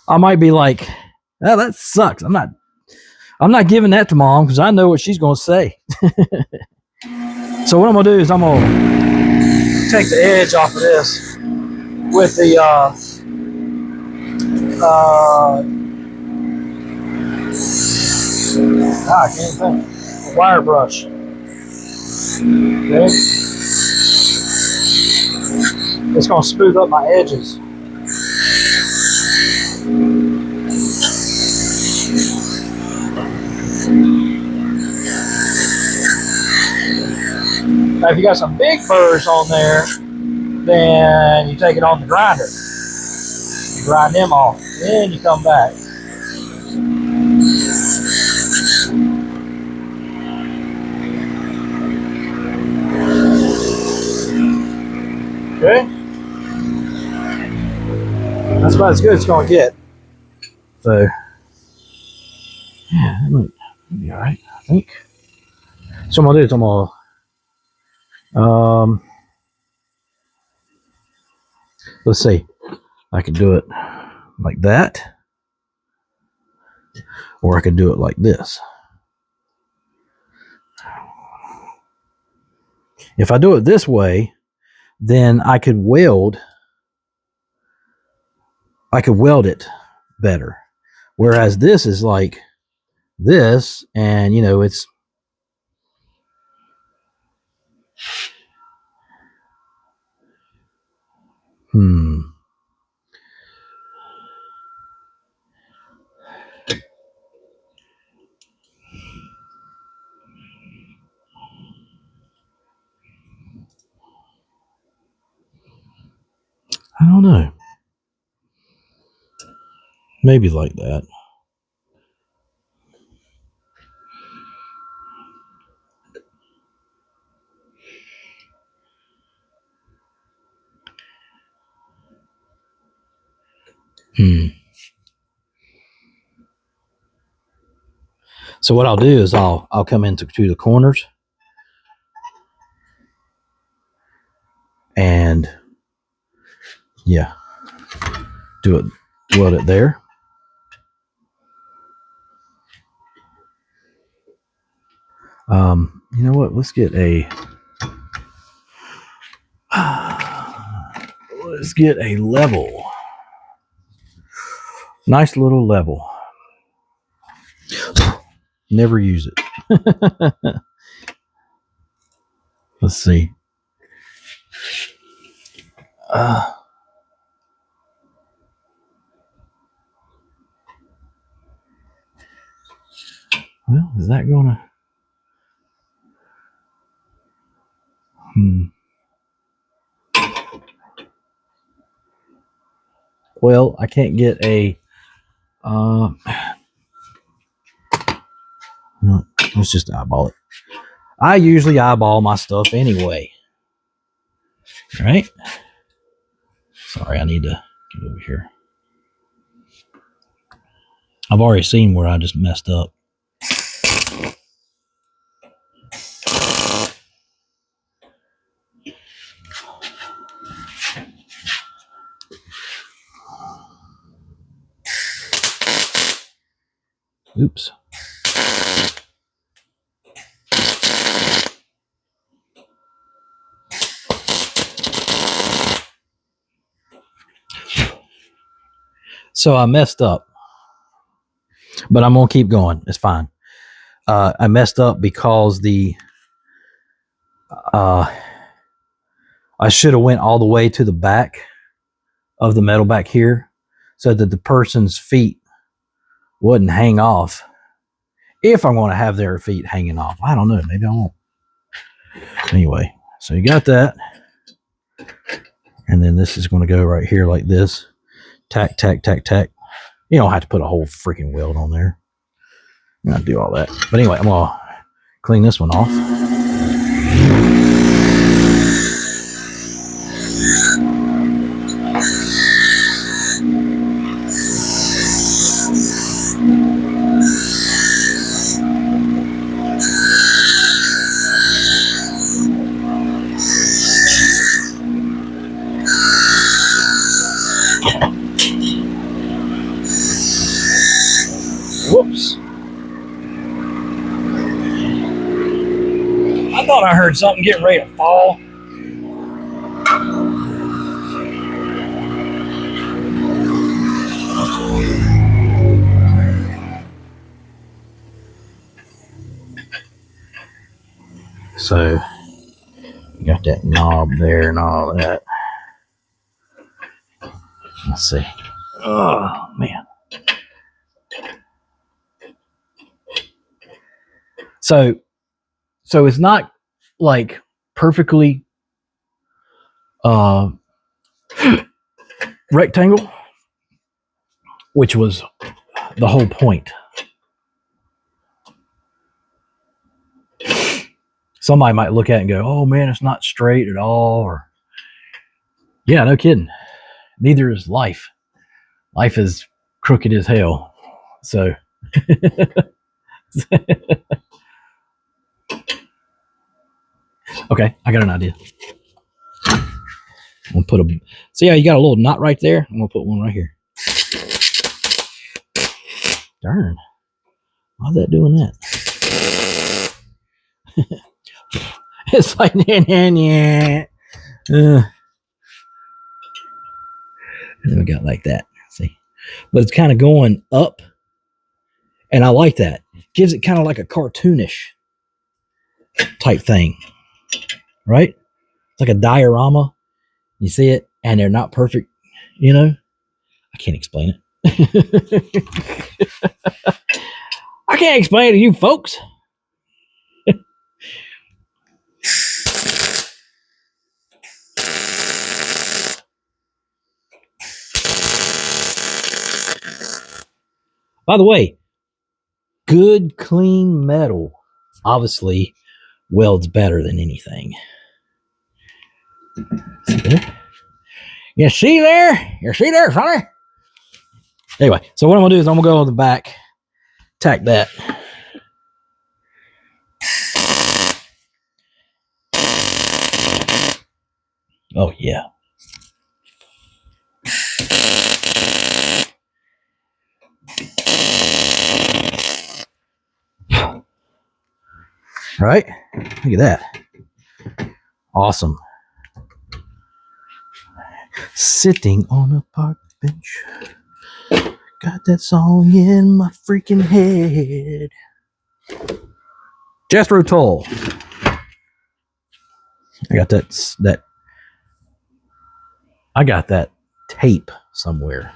Speaker 2: I might be like, "Oh, that sucks." I'm not giving that to Mom because I know what she's going to say. So what I'm going to do is I'm going to take the edge off of this with the I can't think. A wire brush. Okay. It's going to smooth up my edges. Now, if you got some big burrs on there, then you take it on the grinder. You grind them off. Then you come back. Okay. That's about as good as it's going to get. So, yeah, that might be all right, I think. So what I'm going to do is I'm going to, let's see. I could do it like that. Or I could do it like this. If I do it this way, then I could weld it better. Whereas this is like this, and you know, it's I don't know. Maybe like that. So what I'll do is I'll come into the corners and yeah, weld it there. You know what? Let's get a level. Nice little level. Never use it. Let's see. Well, is that gonna? Well, I can't get a. Let's just eyeball it. I usually eyeball my stuff anyway. Right? Sorry, I need to get over here. I've already seen where I just messed up. Oops. So I messed up, but I'm gonna keep going. It's fine. I messed up because I should have went all the way to the back of the metal back here, so that the person's feet wouldn't hang off. If I'm going to have their feet hanging off, I don't know. Maybe I won't. Anyway, so you got that, and then this is going to go right here like this. Tack, tack, tack, tack. You don't have to put a whole freaking weld on there. I'm going to do all that. But anyway, I'm going to clean this one off.
Speaker 1: thought I heard something getting ready to fall.
Speaker 2: So you got that knob there and all that. Let's see. Oh man. So it's not like perfectly rectangle, which was the whole point. Somebody might look at it and go, "Oh man, it's not straight at all." Or, yeah, no kidding. Neither is life. Life is crooked as hell. So, okay, I got an idea. I'm gonna put a. See how you got a little knot right there? I'm gonna put one right here. Darn. Why's that doing that? It's like, yeah. And then we got like that. See? But it's kind of going up. And I like that. Gives it kind of like a cartoonish type thing. Right? It's like a diorama. You see it, and they're not perfect, you know? I can't explain it. I can't explain it to you folks. By the way, good, clean metal obviously welds better than anything. See there? You see there? You see there, Sonny? Anyway, so what I'm going to do is I'm going to go on the back, tack that. Oh, yeah. Right? Look at that. Awesome. Sitting on a park bench. Got that song in my freaking head. Jethro Tull. I got that. I got that tape somewhere.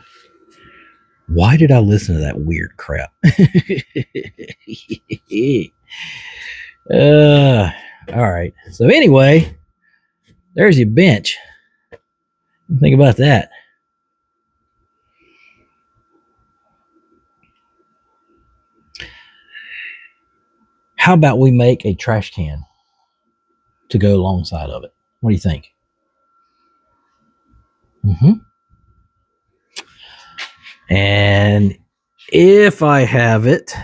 Speaker 2: Why did I listen to that weird crap? All right. So anyway, there's your bench. Think about that. How about we make a trash can to go alongside of it? What do you think? And if I have it,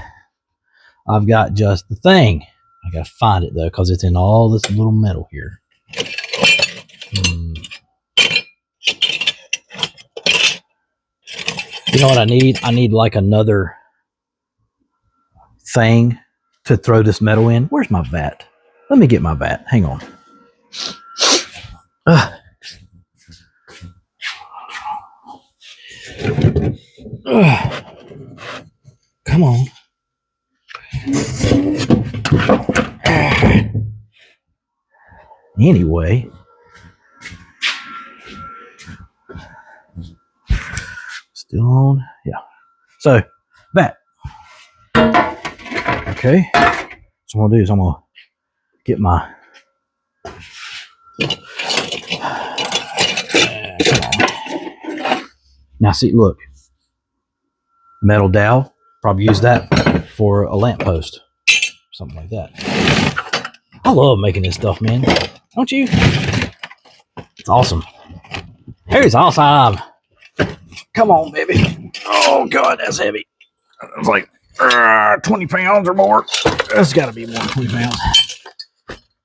Speaker 2: I've got just the thing. I gotta find it though, because it's in all this little metal here. You know what I need? I need like another thing to throw this metal in. Where's my vat? Let me get my vat. Hang on. Come on. Anyway. Still on? Yeah. So, vat. Okay. So what I'm going to do is I'm going to get my... Come on. Now see, look. Metal dowel. Probably use that for a lamppost. Something like that. I love making this stuff, man. Don't you? It's awesome. Here's awesome. Come on, baby. Oh, God, that's heavy. It's like 20 pounds or more. That's got to be more than 20 pounds.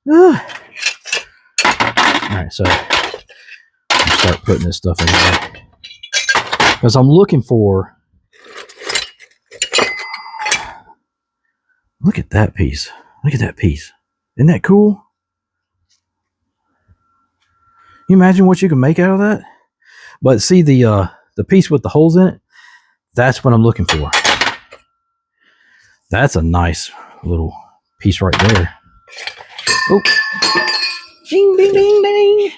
Speaker 2: All right, so I'll start putting this stuff in there. Because I'm looking for... Look at that piece. Look at that piece. Isn't that cool? you imagine what you can make out of that? But see the piece with the holes in it, that's what I'm looking for. That's a nice little piece right there. Oh, ding, ding, ding, ding.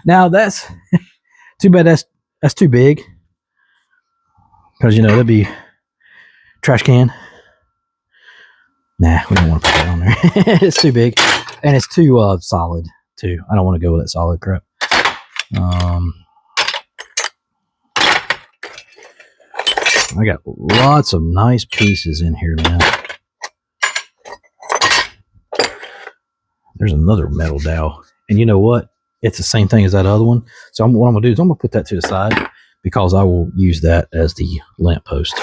Speaker 2: Now that's too bad. That's too big, because that'd be trash can. Nah, we don't want to put that on there. It's too big, and it's too solid too. I don't want to go with that solid crap. I got lots of nice pieces in here, man. There's another metal dowel. And you know what? It's the same thing as that other one. So what I'm going to do is I'm going to put that to the side, because I will use that as the lamp post.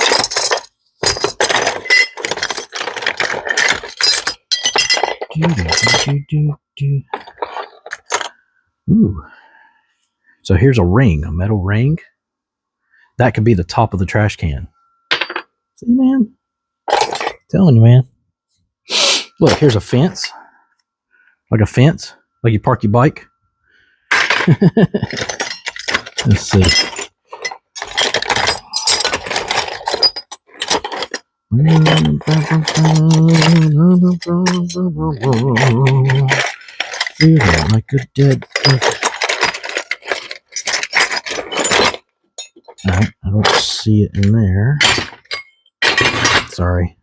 Speaker 2: Ooh. So here's a ring, a metal ring. That could be the top of the trash can. See, man? I'm telling you, man. Look, here's a fence. Like a fence. Like you park your bike. Let's see. Feeling like a dead duck. Alright, I don't see it in there. Sorry.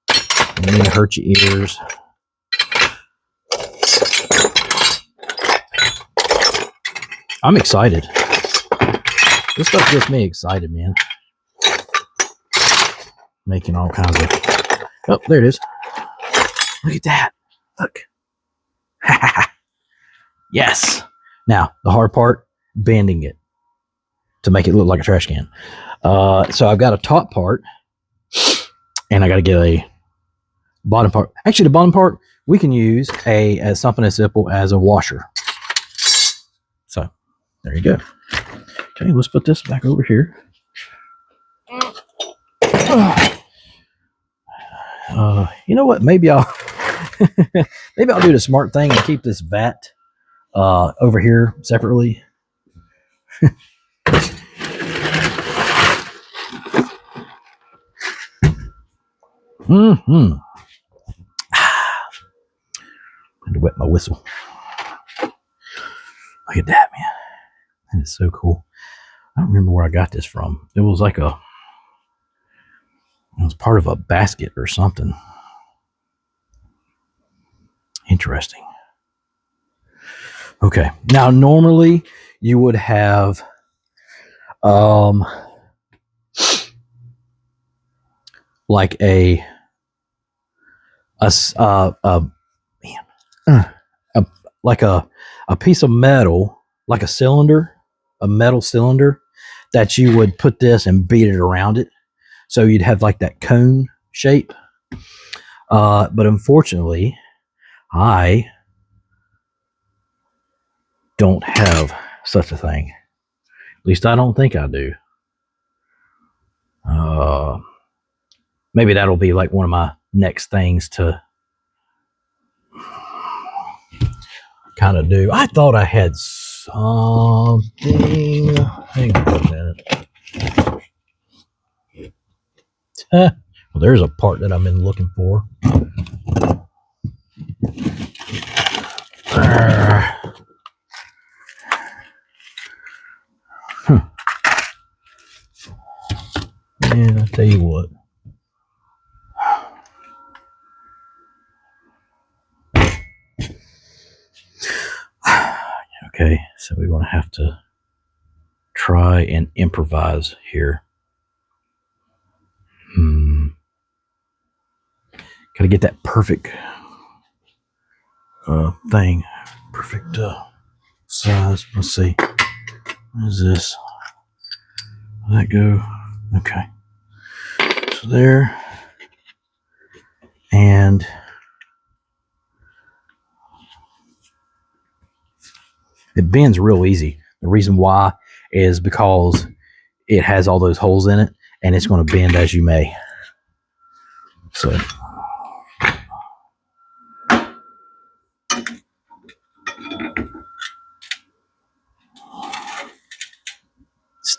Speaker 2: I don't mean to hurt your ears. I'm excited. This stuff gets me excited, man. Making all kinds of... Oh, there it is. Look at that. Look. Yes. Now, the hard part, bending it to make it look like a trash can. So I've got a top part, and I got to get a bottom part. Actually, the bottom part we can use as something as simple as a washer. So there you go. Okay, let's put this back over here. You know what? Maybe I'll maybe I'll do the smart thing and keep this vat over here separately. Mm-hmm. I had to wet my whistle. Look at that, man. That is so cool. I don't remember where I got this from. It was like it was part of a basket or something. Interesting. Okay. Now, normally you would have like a piece of metal, like a cylinder, a metal cylinder, that you would put this and beat it around it. So you'd have like that cone shape. But unfortunately, I don't have such a thing. At least I don't think I do. Maybe that'll be like one of my next things to kind of do. I thought I had something. Hang on a minute. Well, there's a part that I've been looking for. And I'll tell you what. Okay, so we're going to have to try and improvise here. Got to get that perfect thing, perfect size. Let's see. What is this? Will that go? Okay. So there. And it bends real easy. The reason why is because it has all those holes in it, and it's going to bend as you may. So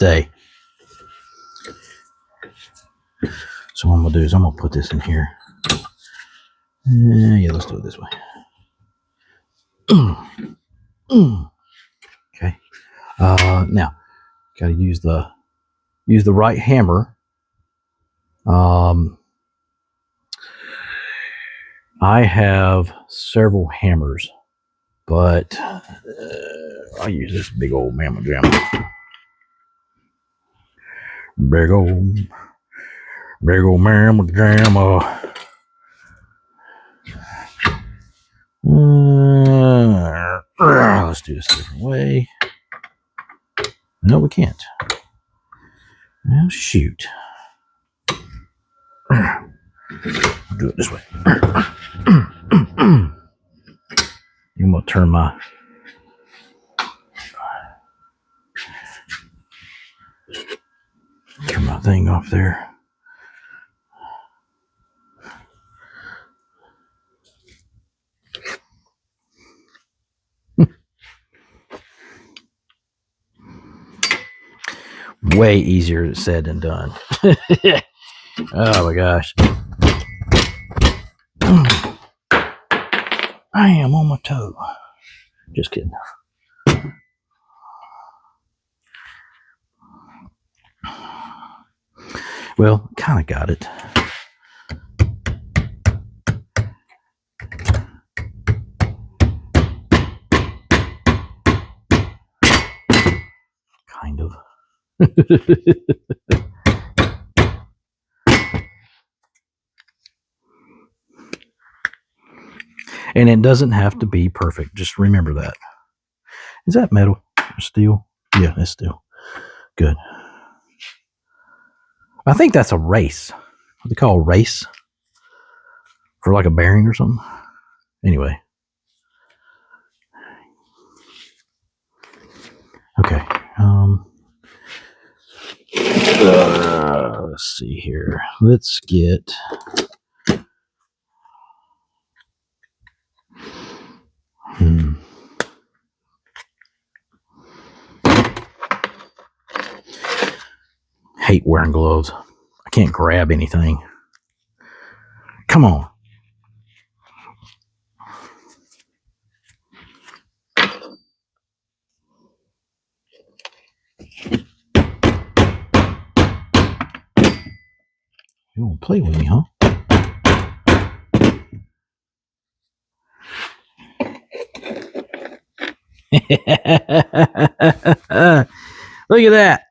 Speaker 2: stay. So what I'm gonna do is I'm gonna put this in here. Yeah, let's do it this way. Okay. Now, gotta use the right hammer. I have several hammers, but I'll use this big old mamma jamma. Big old mamma jamma. Let's do this a different way. No, we can't. Well, shoot. I'll do it this way. I'm going to turn my thing off there. Way easier said than done. Oh my gosh. I am on my toe. Just kidding. Well, kind of got it. Kind of. And it doesn't have to be perfect. Just remember that. Is that metal or steel? Yeah, it's steel. Good. I think that's a race. What they call a race for like a bearing or something. Anyway. Okay. Let's see here. Let's get. Hate wearing gloves. I can't grab anything. Come on. You won't play with me, huh? Look at that.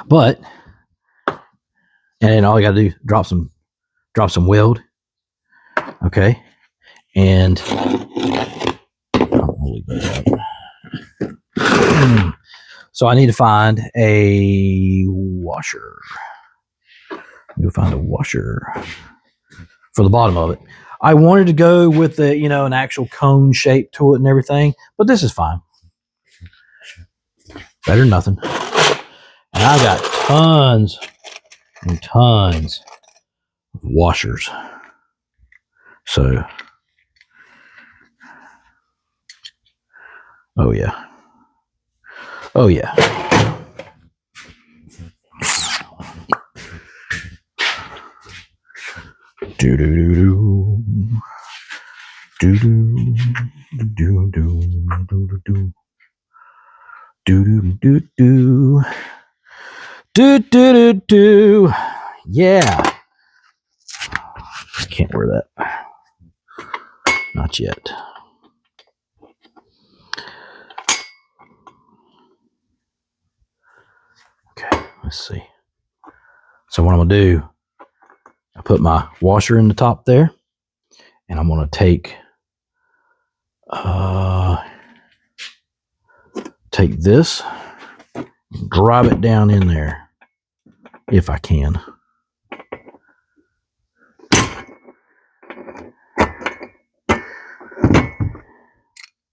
Speaker 2: But, and then all you gotta do, drop some weld. Okay. And I'll leave that out. So I need to find a washer. You'll find a washer for the bottom of it. I wanted to go with the, an actual cone shape to it and everything, but this is fine. Better than nothing. And I've got tons and tons of washers. So, oh yeah. Oh yeah. Do do do do. Do do do do do do do. Do do do do. Do do do do. Yeah. I can't wear that. Not yet. Okay, let's see. So what I'm gonna do, I put my washer in the top there, and I'm gonna take this, drive it down in there if I can.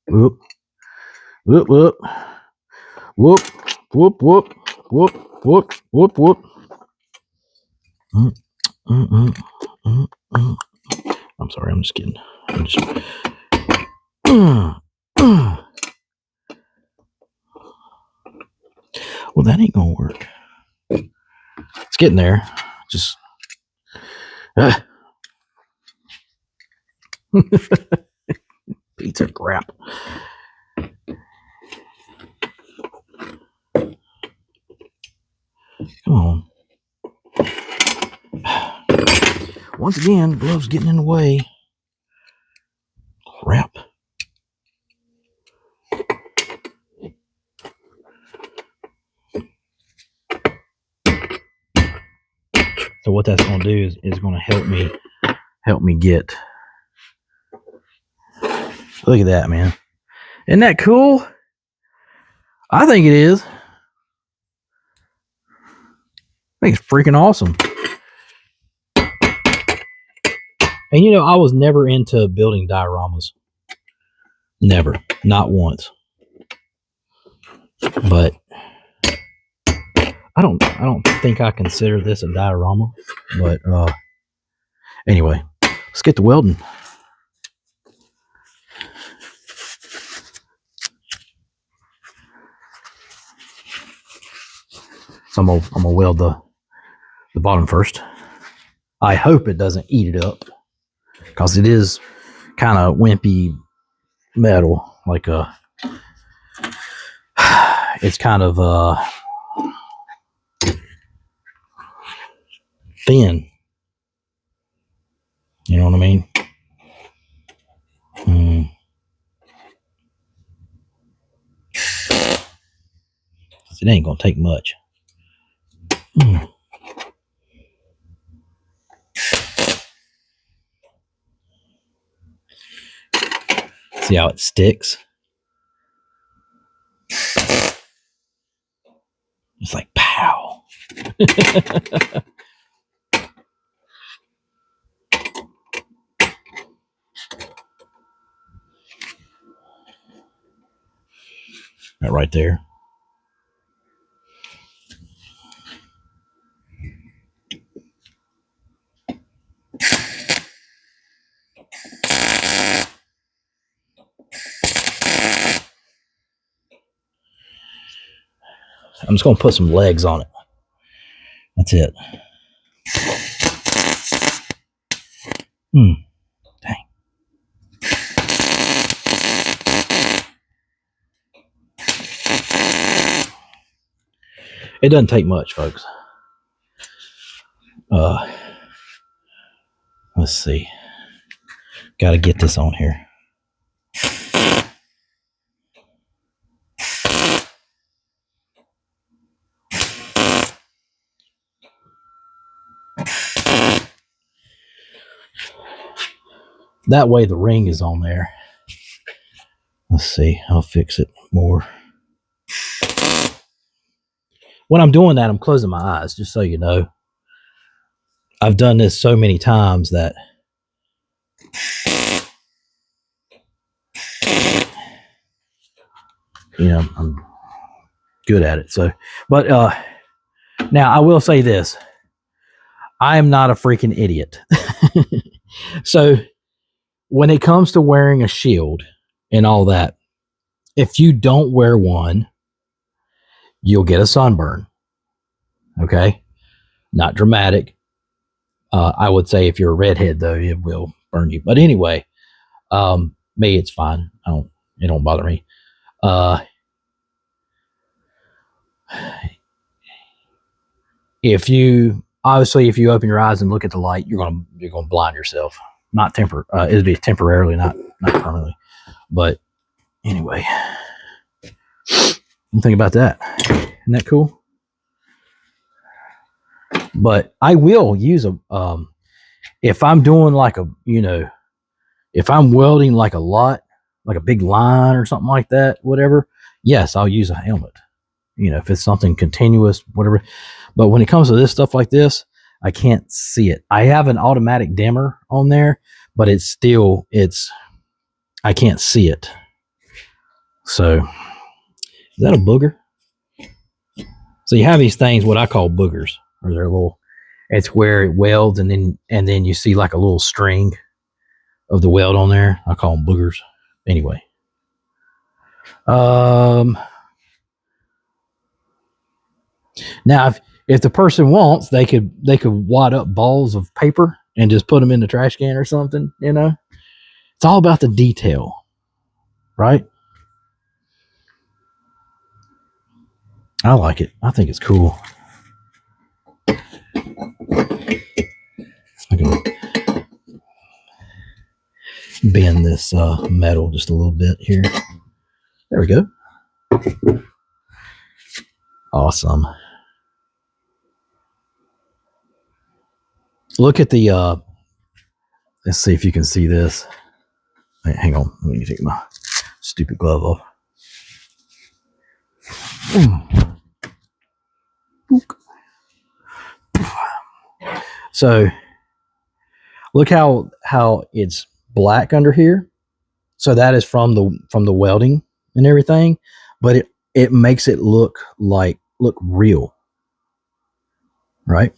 Speaker 2: Whoop, whoop, whoop, whoop, whoop, whoop, whoop, whoop, whoop, whoop. I'm sorry, I'm just kidding. that ain't gonna work. It's getting there. Just pizza crap. Come on. Once again, the glove's getting in the way. Crap. So what that's going to do is going to help me get. Look at that, man. Isn't that cool? I think it is. I think it's freaking awesome. And you know, I was never into building dioramas. Never. Not once. But I don't think I consider this a diorama. But anyway, let's get to welding. So I'm gonna weld the bottom first. I hope it doesn't eat it up, because it is kind of wimpy metal. Like it's kind of thin. You know what I mean? It ain't gonna take much. See how it sticks? It's like pow. That right there. I'm just going to put some legs on it. That's it. Dang. It doesn't take much, folks. Let's see. Got to get this on here. That way the ring is on there. Let's see. I'll fix it more. When I'm doing that, I'm closing my eyes, just so you know. I've done this so many times that you know, I'm good at it. So, but now I will say this. I am not a freaking idiot. So when it comes to wearing a shield and all that, if you don't wear one, you'll get a sunburn. Okay? Not dramatic. I would say if you're a redhead, though, it will burn you. But anyway, me, it's fine. It don't bother me. If you open your eyes and look at the light, you're gonna blind yourself. It'll be temporarily, not permanently. But anyway, think about that. Isn't that cool? But I will use if I'm doing if I'm welding like a lot, like a big line or something like that, whatever. Yes, I'll use a helmet. If it's something continuous, whatever. But when it comes to this stuff like this, I can't see it. I have an automatic dimmer on there, but I can't see it. So, is that a booger? So you have these things, what I call boogers, or they're little. It's where it welds, and then you see like a little string of the weld on there. I call them boogers. Anyway, Now, if the person wants, they could wad up balls of paper and just put them in the trash can or something. You know, it's all about the detail, right? I like it. I think it's cool. I can bend this metal just a little bit here. There we go. Awesome. Look at the let's see if you can see this. Hang on, let me take my stupid glove off. So look how it's black under here. So that is from the welding and everything, but it makes it look real, right?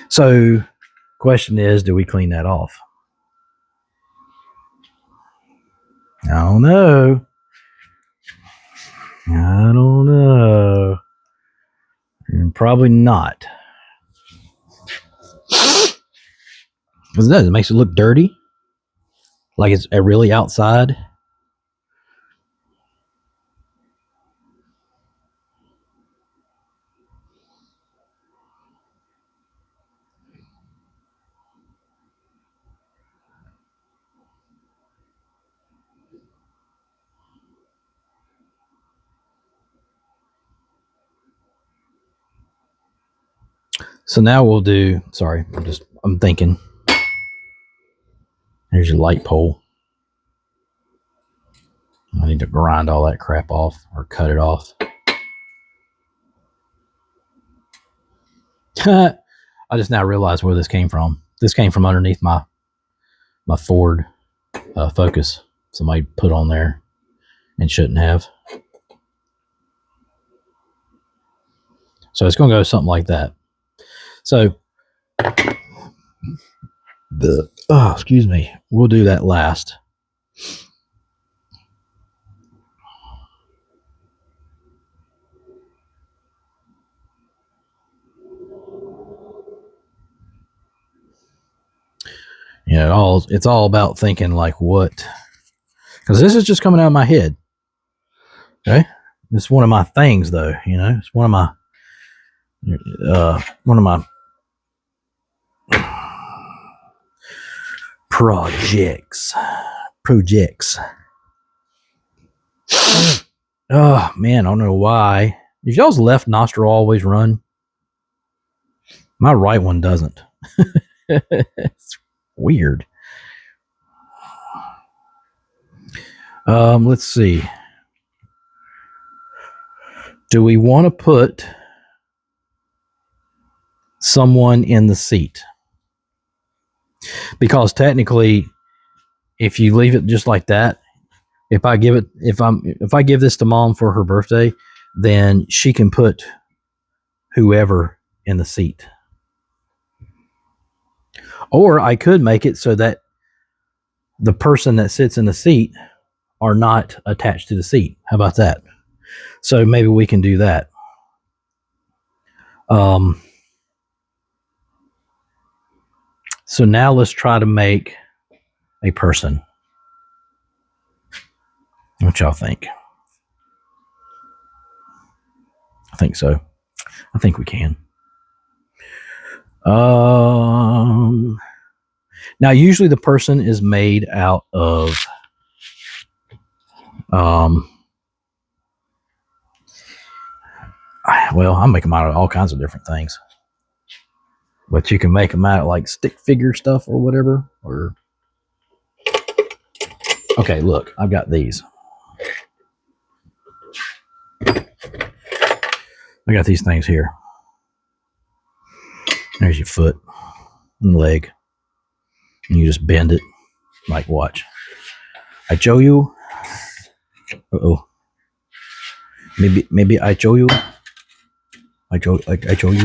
Speaker 2: So question is, do we clean that off? I don't know. Probably not. Because it makes it look dirty. Like it's really outside. So now we'll do, sorry, I'm thinking. There's your light pole. I need to grind all that crap off or cut it off. I just now realized where this came from. This came from underneath my Ford Focus. Somebody put on there and shouldn't have. So it's going to go something like that. So excuse me, we'll do that last. You know, it's all about thinking like what, because this is just coming out of my head. Okay, it's one of my things, though. You know, it's one of my projects. Oh man, I don't know why. Does y'all's left nostril always run? My right one doesn't. It's weird. Let's see. Do we want to put someone in the seat? Because technically, if you leave it just like that, if I give this to Mom for her birthday, then she can put whoever in the seat. Or I could make it so that the person that sits in the seat are not attached to the seat. How about that? So maybe we can do that. So now let's try to make a person. What y'all think? I think so. I think we can. Now usually the person is made out of well, I make them out of all kinds of different things. But you can make them out of like stick figure stuff or whatever. Or okay, look, I've got these. I got these things here. There's your foot and leg. And you just bend it. Like, watch. I show you. Uh-oh. Maybe I show you. I show you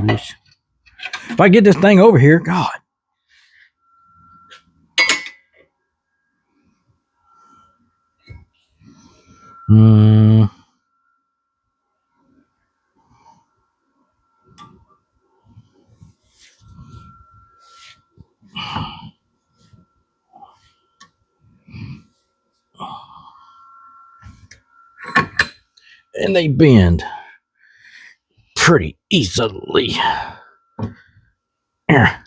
Speaker 2: this. If I get this thing over here, God. and they bend pretty easily. There.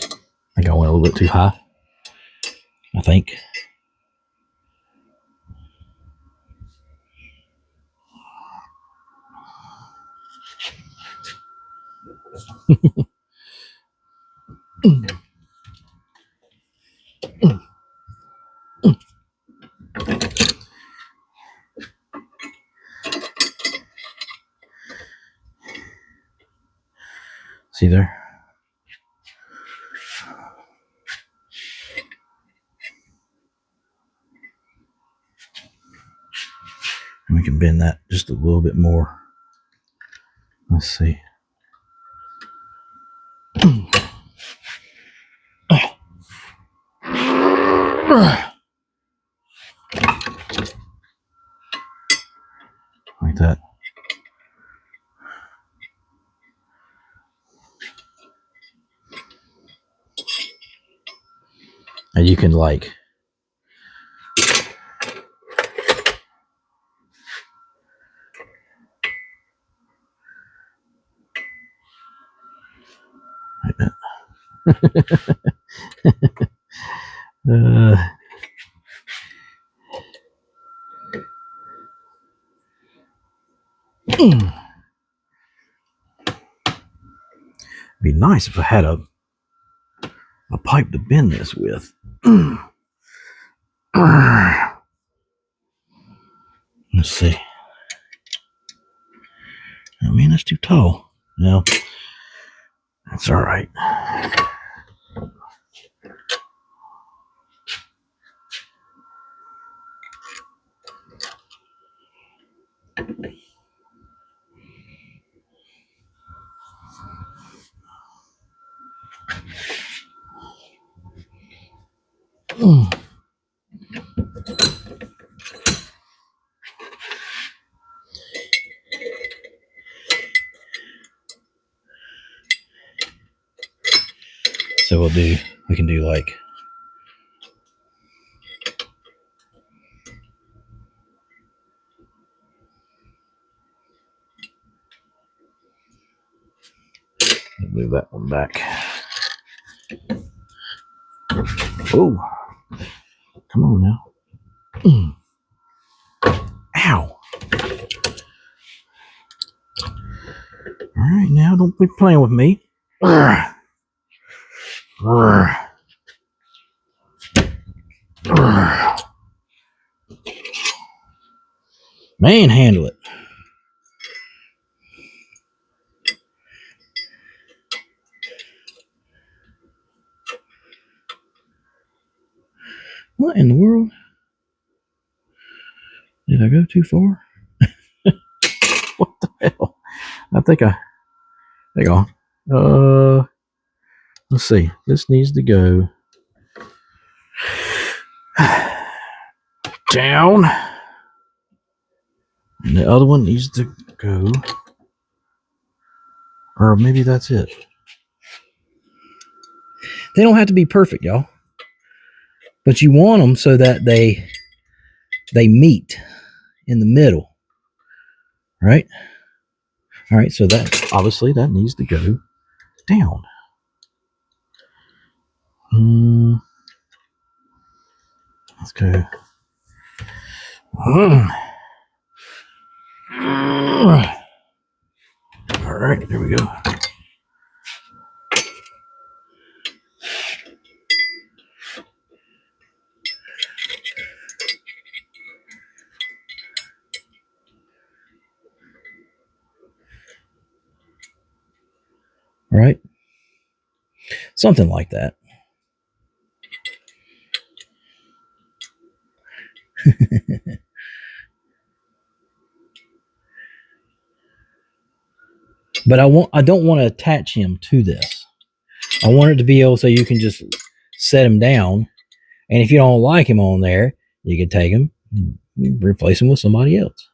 Speaker 2: I think I went a little bit too high. I think. See there? And we can bend that just a little bit more. Let's see. Like that. And you can like be nice if I had a pipe to bend this with. Let's see. I mean, that's too tall. No, that's all right. So we can do like, move that one back. Oh, come on now. Ow. All right, now don't be playing with me. Manhandle it. What in the world? Did I go too far? What the hell? I think hang on. Let's see. This needs to go down. And the other one needs to go. Or maybe that's it. They don't have to be perfect, y'all. But you want them so that they meet in the middle. Right? All right, so that obviously that needs to go down. Let's go. All right, there we go. Right? Something like that. But I don't want to attach him to this. I want it to be able so you can just set him down. And if you don't like him on there, you can take him and replace him with somebody else.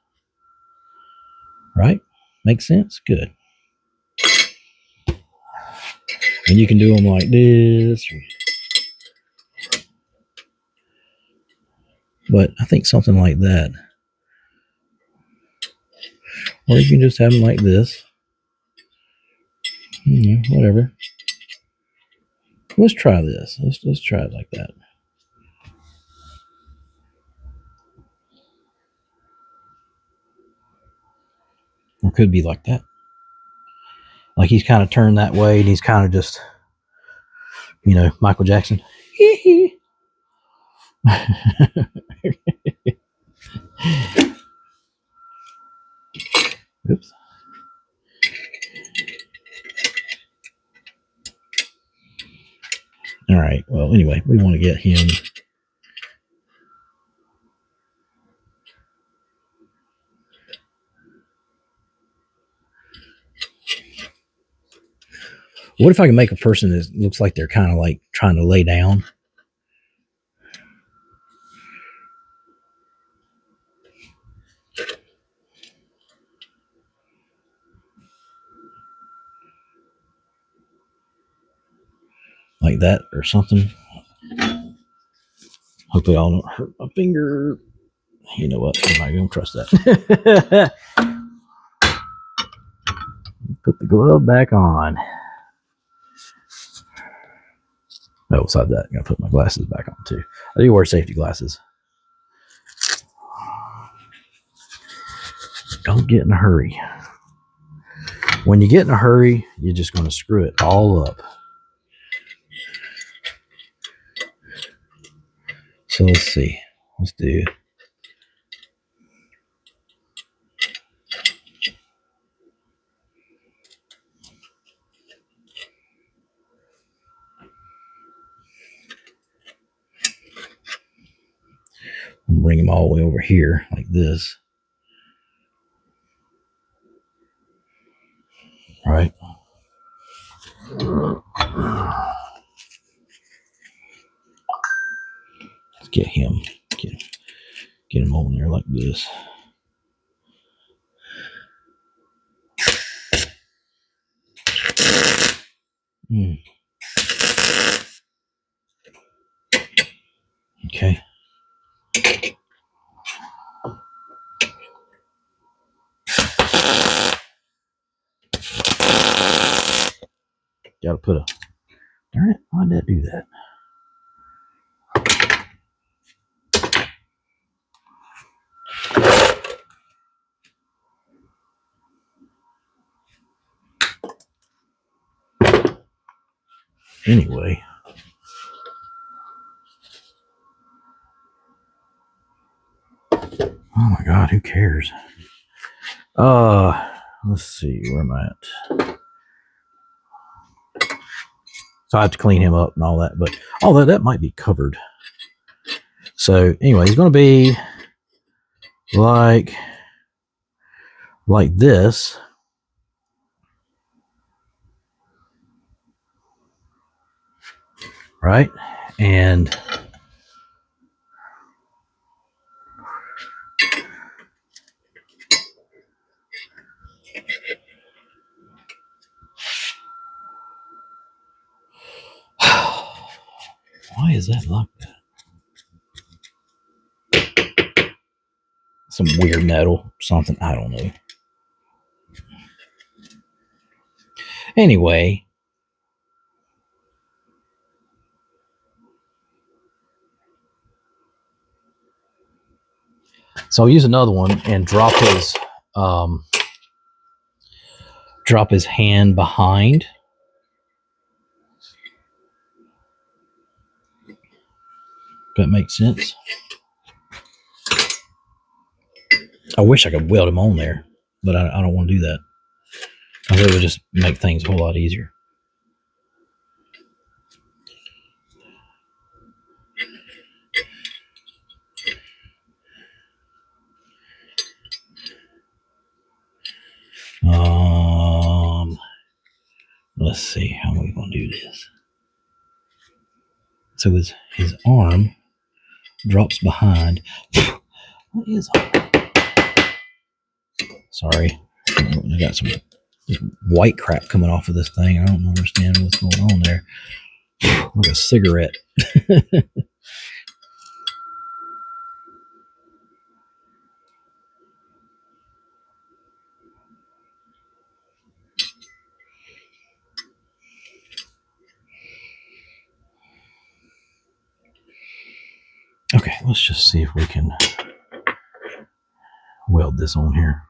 Speaker 2: Right? Makes sense? Good. And you can do them like this. But I think something like that. Or you can just have them like this. Whatever. Let's try this. Let's try it like that. Or could be like that. Like he's kind of turned that way and he's kind of just, Michael Jackson. Oops. All right. Well, anyway, we want to get him. What if I can make a person that looks like they're kind of like trying to lay down? Like that or something. Hopefully I don't hurt my finger. You know what? I'm not going to trust that. Put the glove back on. Oh, besides that, I'm going to put my glasses back on too. I do wear safety glasses. Don't get in a hurry. When you get in a hurry, you're just going to screw it all up. So let's see. Let's do. Bring them all the way over here like this. Right. Let's get him. Get him on there like this. Okay. Gotta put a. Darn it! Why'd that do that? Anyway. Oh my God, who cares? Let's see, where am I at? So I have to clean him up and all that, but although that might be covered. So anyway, he's going to be like this. Right? And why is that like that? Some weird metal, something, I don't know. Anyway. So I'll use another one and drop his hand behind. That makes sense. I wish I could weld him on there, but I don't want to do that. I think it would just make things a whole lot easier. Let's see how are we going to do this. So his arm drops behind. What is that? Sorry, I got some white crap coming off of this thing. I don't understand what's going on there. Like a cigarette. Okay, let's just see if we can weld this on here.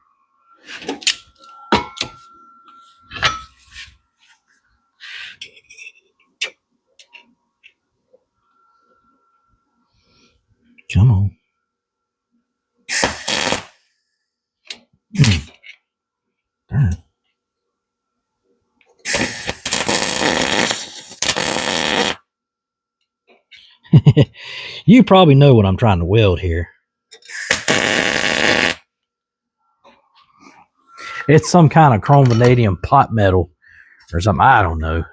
Speaker 2: Come on. Darn. You probably know what I'm trying to weld here. It's some kind of chrome vanadium pot metal or something. I don't know.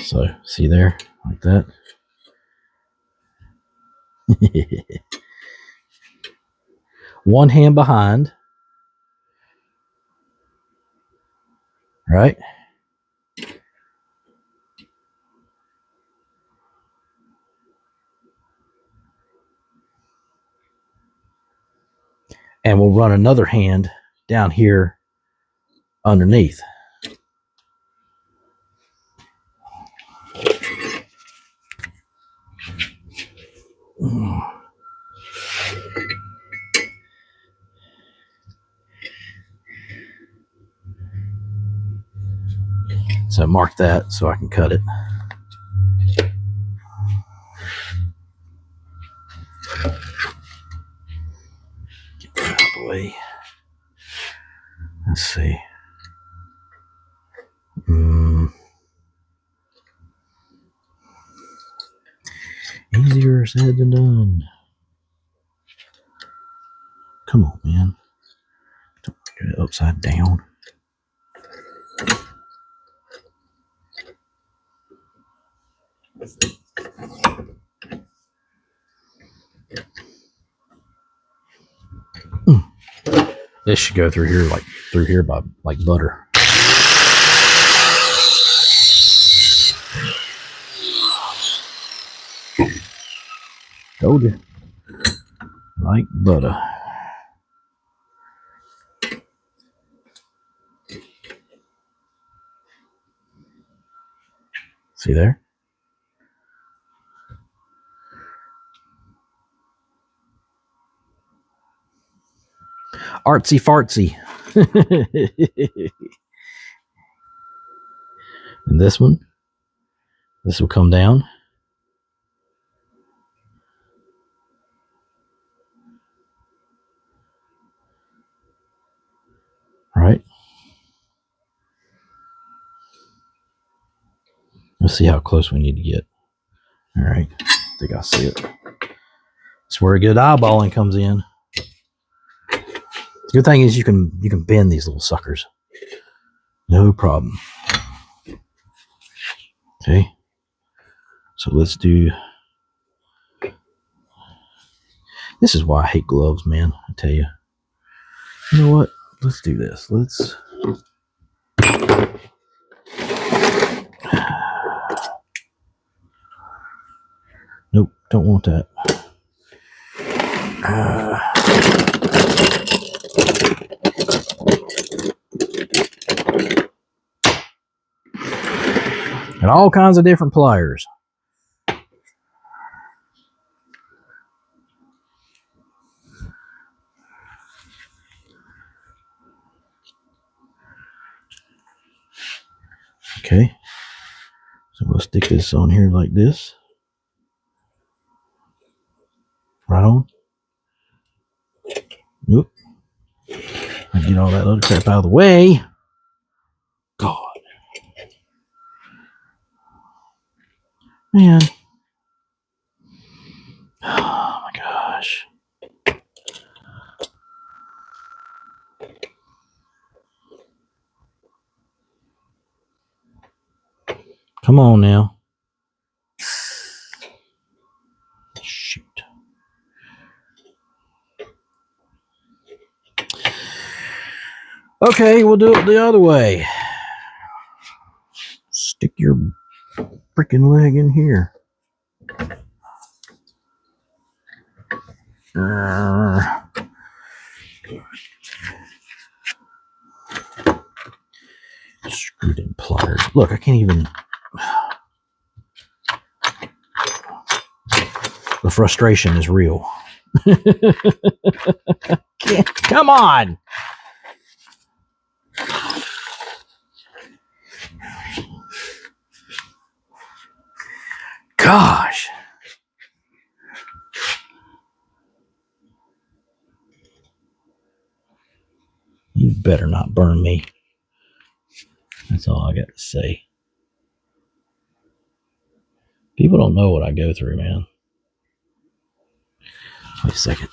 Speaker 2: So, see there? Like that. One hand behind. Right? And we'll run another hand down here underneath. So mark that so I can cut it. Get that out of the way. Let's see. Easier said than done. Come on, man. Don't get it upside down. This should go through here by like butter. Told you. Like butter. See there? Artsy fartsy. And this one, this will come down. Right? Let's see how close we need to get. All right. I think I see it. That's where a good eyeballing comes in. The good thing is you can bend these little suckers. No problem. Okay. So let's do. This is why I hate gloves, man. I tell you. You know what? Let's do this. Let's. Nope, don't want that. And all kinds of different pliers. Okay. So we'll stick this on here like this. Right on. Nope. I get all that other crap out of the way. God. Man. Oh my gosh. Come on now. Shoot. Okay, we'll do it the other way. Stick your freaking leg in here. Screwed in pliers. Look, I can't even. The frustration is real. Come on. Gosh. You better not burn me. That's all I got to say. People don't know what I go through, man. Wait a second.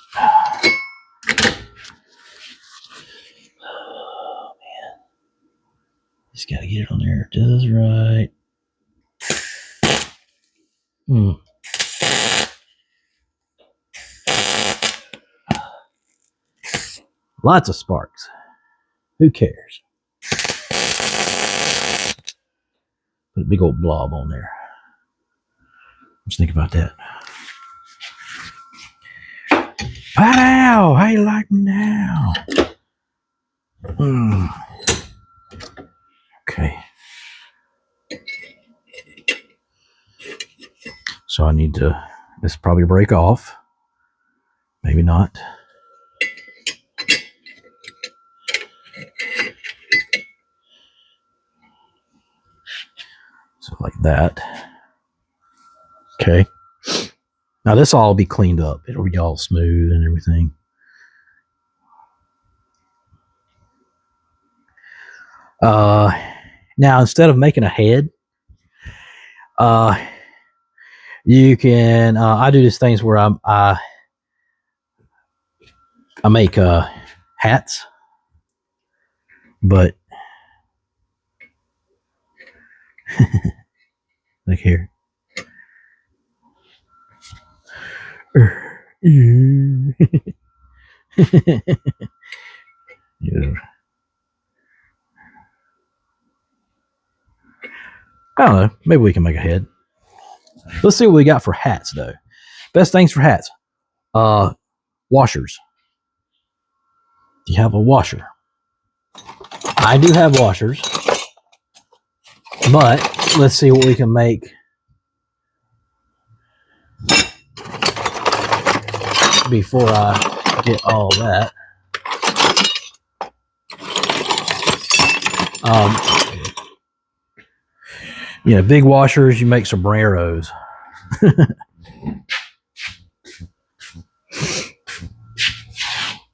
Speaker 2: Oh, man. Just got to get it on there just right. Lots of sparks. Who cares? Put a big old blob on there. Just think about that. Pow! How you like me now? Okay. So I need to. This probably break off. Maybe not. So like that. Okay. Now this all will be cleaned up. It'll be all smooth and everything. Now instead of making a head, you can. I do these things where I make hats, but look here. Yeah. I don't know. Maybe we can make a head. Let's see what we got for hats, though. Best things for hats. Washers. Do you have a washer? I do have washers. But let's see what we can make. Before I get all that. Big washers, you make sombreros.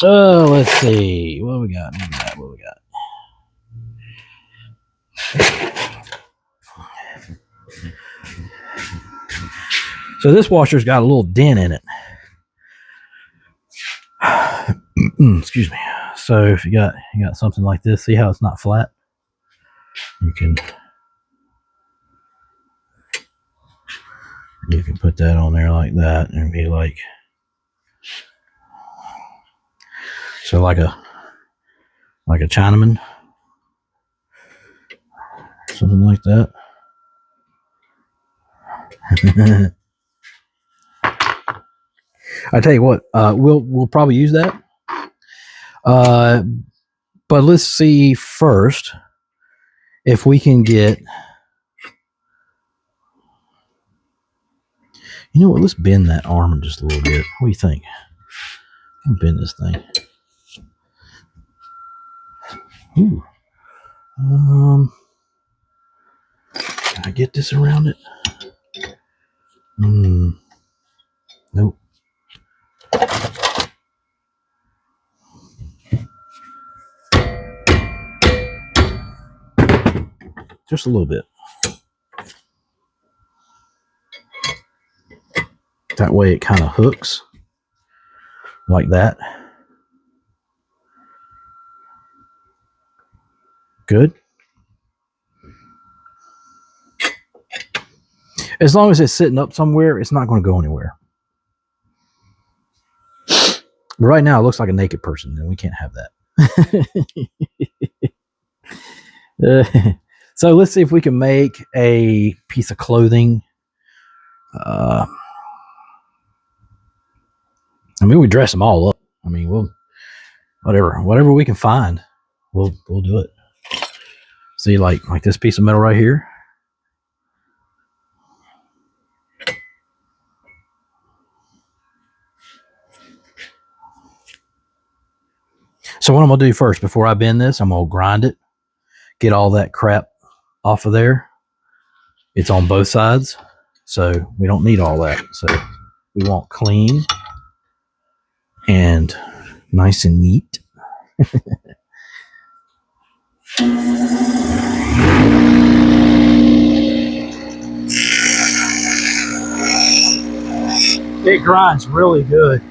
Speaker 2: Oh, let's see. What we got? What we got? So this washer's got a little dent in it. Excuse me. So if you got something like this, see how it's not flat? You can put that on there like that and be like, so like a Chinaman, something like that. I tell you what, we'll probably use that. But let's see first if we can get. You know what? Let's bend that arm just a little bit. What do you think? I'll bend this thing. Ooh. Can I get this around it? Nope. Just a little bit. That way it kind of hooks like that. Good. As long as it's sitting up somewhere, it's not going to go anywhere. But right now, it looks like a naked person, and we can't have that. So let's see if we can make a piece of clothing. We dress them all up. We'll whatever we can find, we'll do it. See, like this piece of metal right here. So what I'm gonna do first, before I bend this, I'm gonna grind it, get all that crap off of there. It's on both sides, so we don't need all that. So we want clean and nice and neat.
Speaker 1: It grinds really good.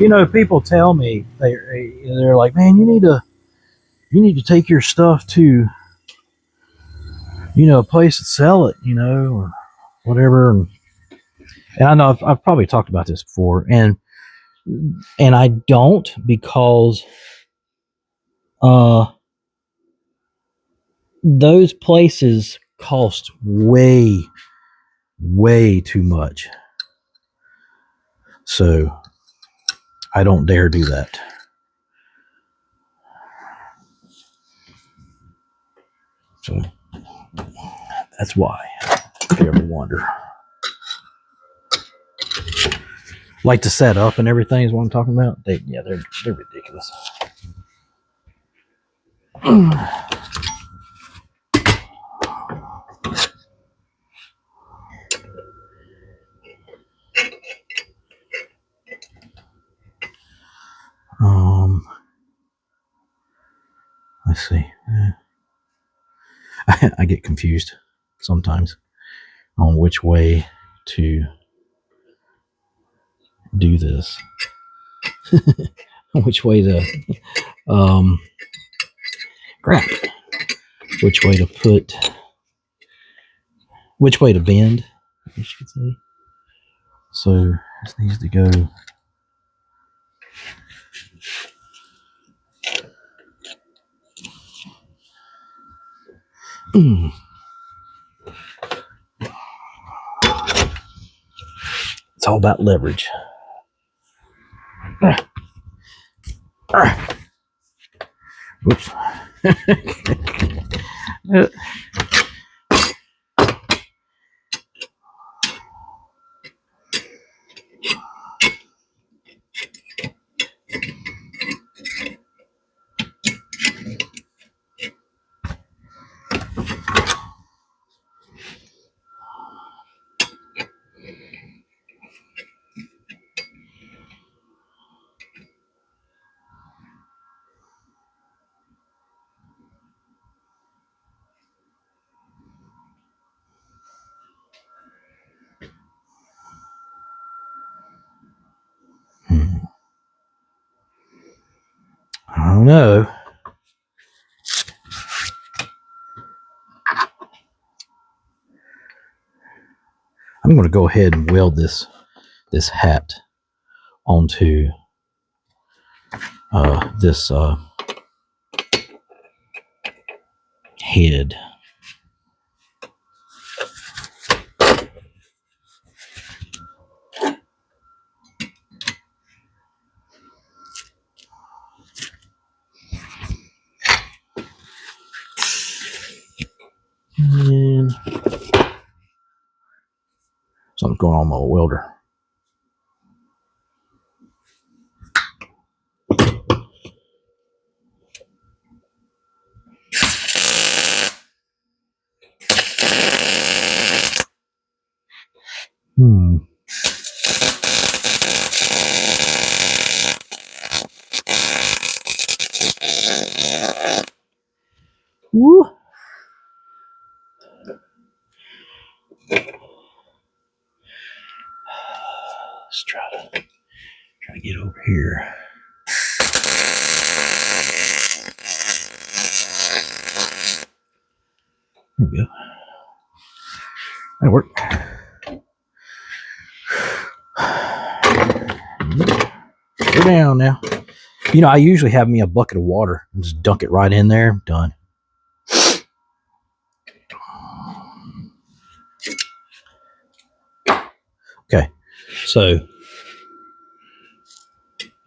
Speaker 1: You know, people tell me they're like, man, you need to take your stuff to, you know, a place to sell it, you know, or whatever. And I know I've probably talked about this before, and I don't, because those places cost way too much. So I don't dare do that. So that's why, if you ever wonder. Like to set up and everything is what I'm talking about. They're ridiculous. Let's see. I get confused sometimes on which way to do this. Which way to crap. Which way to put, which way to bend, I guess you could say. So this needs to go it's all about leverage. Whoops. I don't know. I'm going to go ahead and weld this hat onto this head. And
Speaker 2: Something's going on with my welder. Woo. Let's try to get over here. There we go. That'll work. Go down now. You know, I usually have me a bucket of water and just dunk it right in there. Done. Okay, so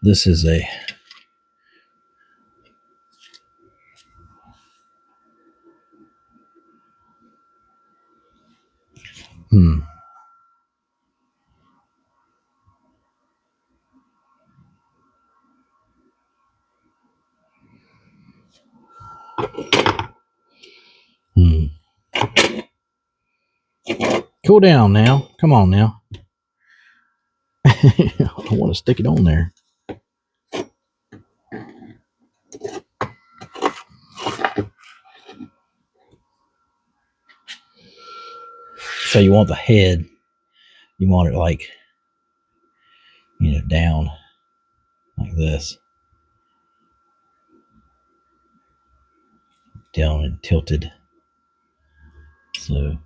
Speaker 2: this is a Cool down now. Come on now. I want to stick it on there. So you want the head, you want it like, you know, down like this. Down and tilted. So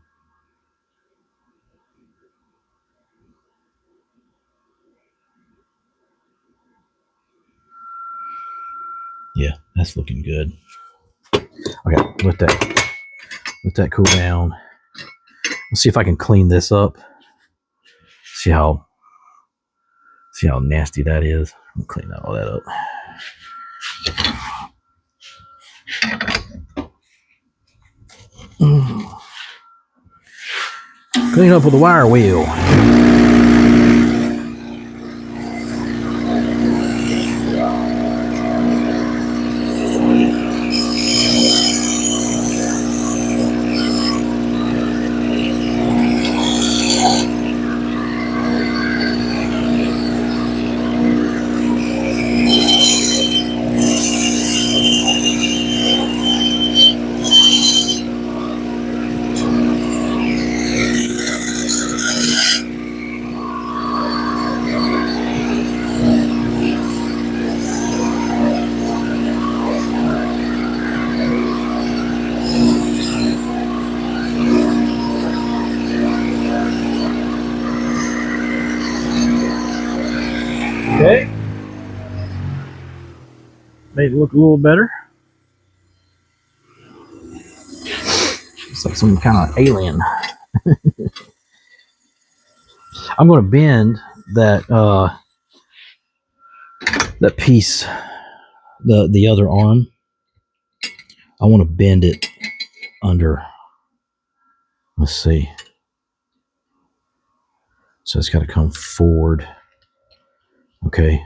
Speaker 2: yeah, that's looking good. Okay, let that cool down. Let's see if I can clean this up. See how nasty that is. I'll clean all that up. Clean up with a wire wheel. Okay. Made it look a little better. It's like some kind of alien. I'm going to bend that that piece, the other arm. I want to bend it under. Let's see. So it's got to come forward. Okay.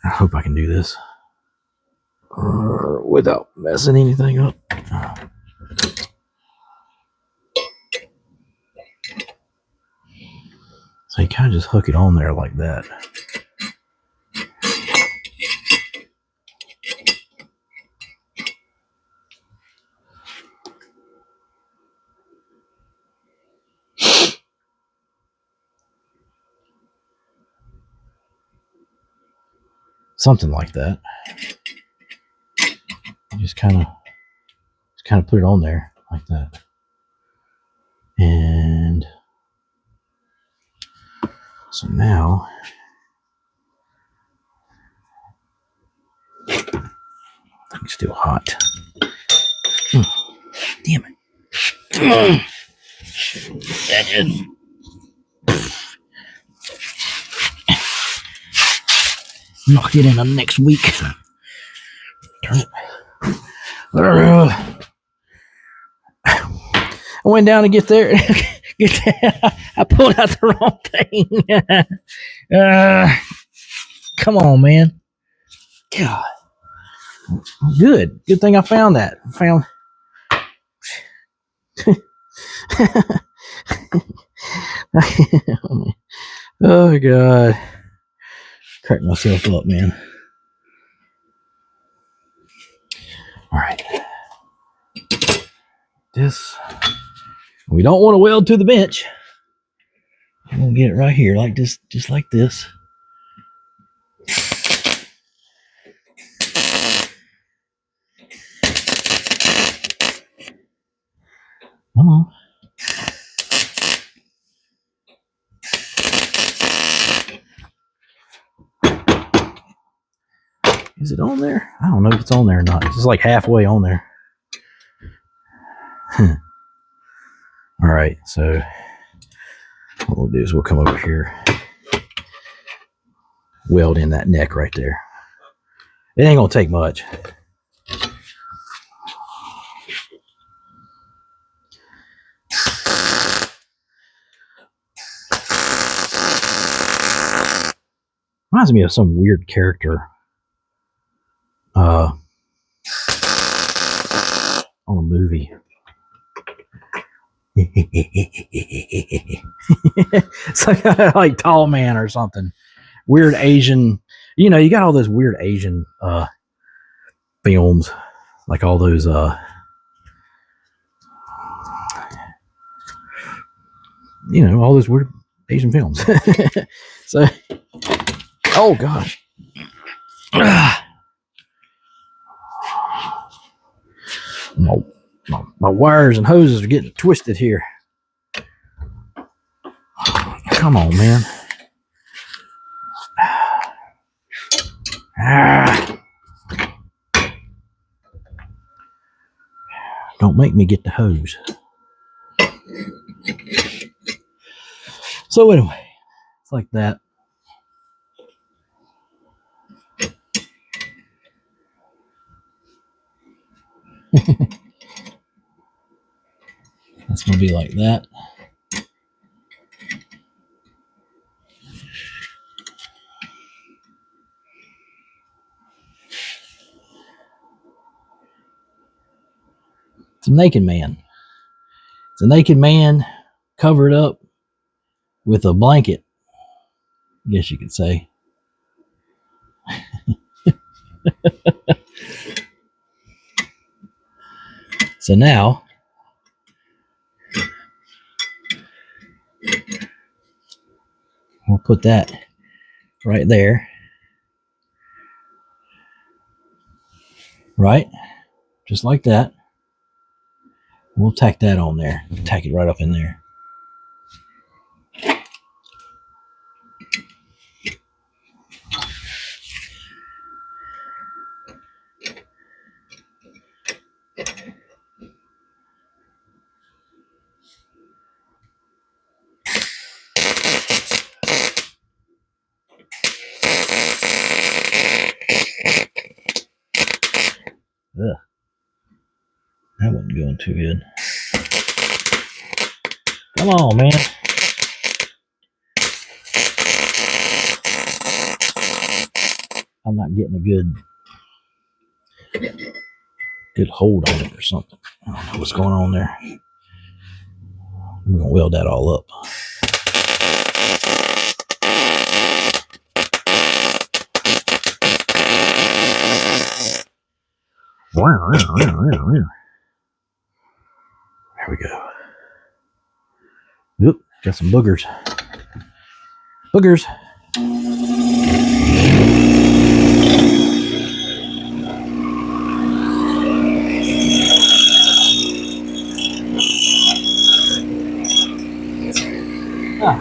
Speaker 2: I hope I can do this without messing anything up. So you kind of just hook it on there like that. Something like that. You just kind of put it on there like that. And so now it's still hot. Damn it. That is. Knock it in next week. Turn it. I went down to get there. I pulled out the wrong thing. Come on, man. God. Good. Good thing I found that. Oh, God. Crack myself up, man. All right. This, we don't want to weld to the bench. I'm going to get it right here, like this, just like this. Come on. Is it on there? I don't know if it's on there or not. It's just like halfway on there. All right, so what we'll do is we'll come over here, weld in that neck right there. It ain't gonna take much. Reminds me of some weird character on a movie. It's like Tall Man or something. Weird Asian. You know, you got all those weird Asian films, like all those you know, all those weird Asian films. So, oh gosh. My wires and hoses are getting twisted here. Come on, man. Don't make me get the hose. So anyway, it's like that. That's going to be like that. It's a naked man. It's a naked man covered up with a blanket, I guess you could say. So now, we'll put that right there. Right? Just like that. We'll tack that on there. Tack it right up in there. Ugh. That wasn't going too good. Come on, man. I'm not getting a good hold on it or something. I don't know what's going on there. We're going to weld that all up. There we go. Oop, got some boogers. Boogers. Ah.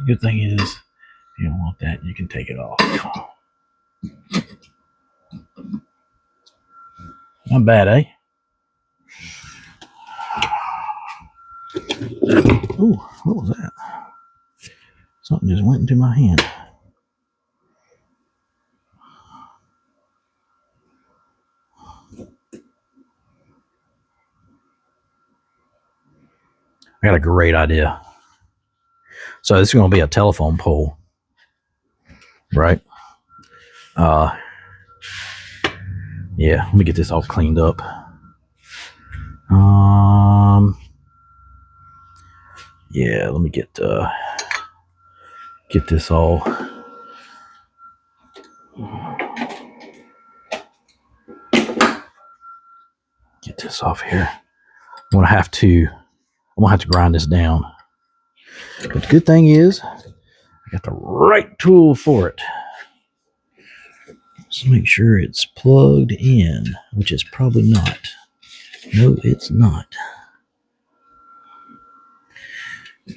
Speaker 2: Good thing is, if you don't want that, you can take it off. Not bad, eh? Ooh, what was that? Something just went into my hand. I got a great idea. So this is going to be a telephone pole, right? Yeah, let me get this all cleaned up. Yeah, let me get this all. Get this off here. I'm gonna have to grind this down. But the good thing is, I got the right tool for it. Let's make sure it's plugged in, which is probably not. No, it's not. The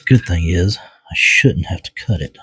Speaker 2: good thing is, I shouldn't have to cut it.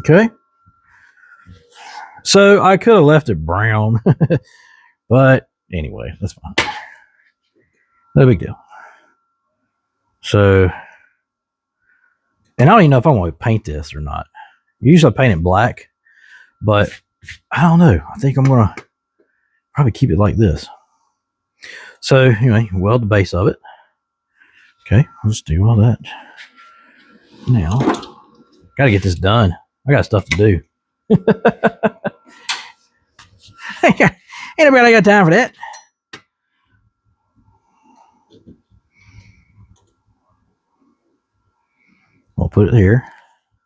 Speaker 2: Okay. So I could have left it brown, but anyway, that's fine. No big deal. So, and I don't even know if I want to paint this or not. Usually I paint it black, but I don't know. I think I'm going to probably keep it like this. So anyway, weld the base of it. Okay, let's do all that. Now, got to get this done. I got stuff to do. Ain't nobody got time for that. I'll put it here.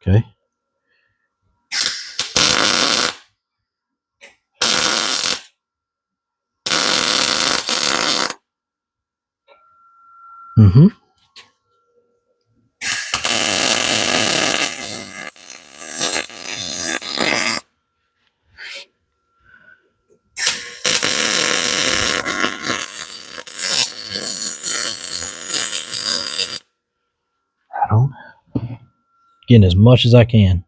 Speaker 2: Okay. Mm-hmm. Getting as much as I can.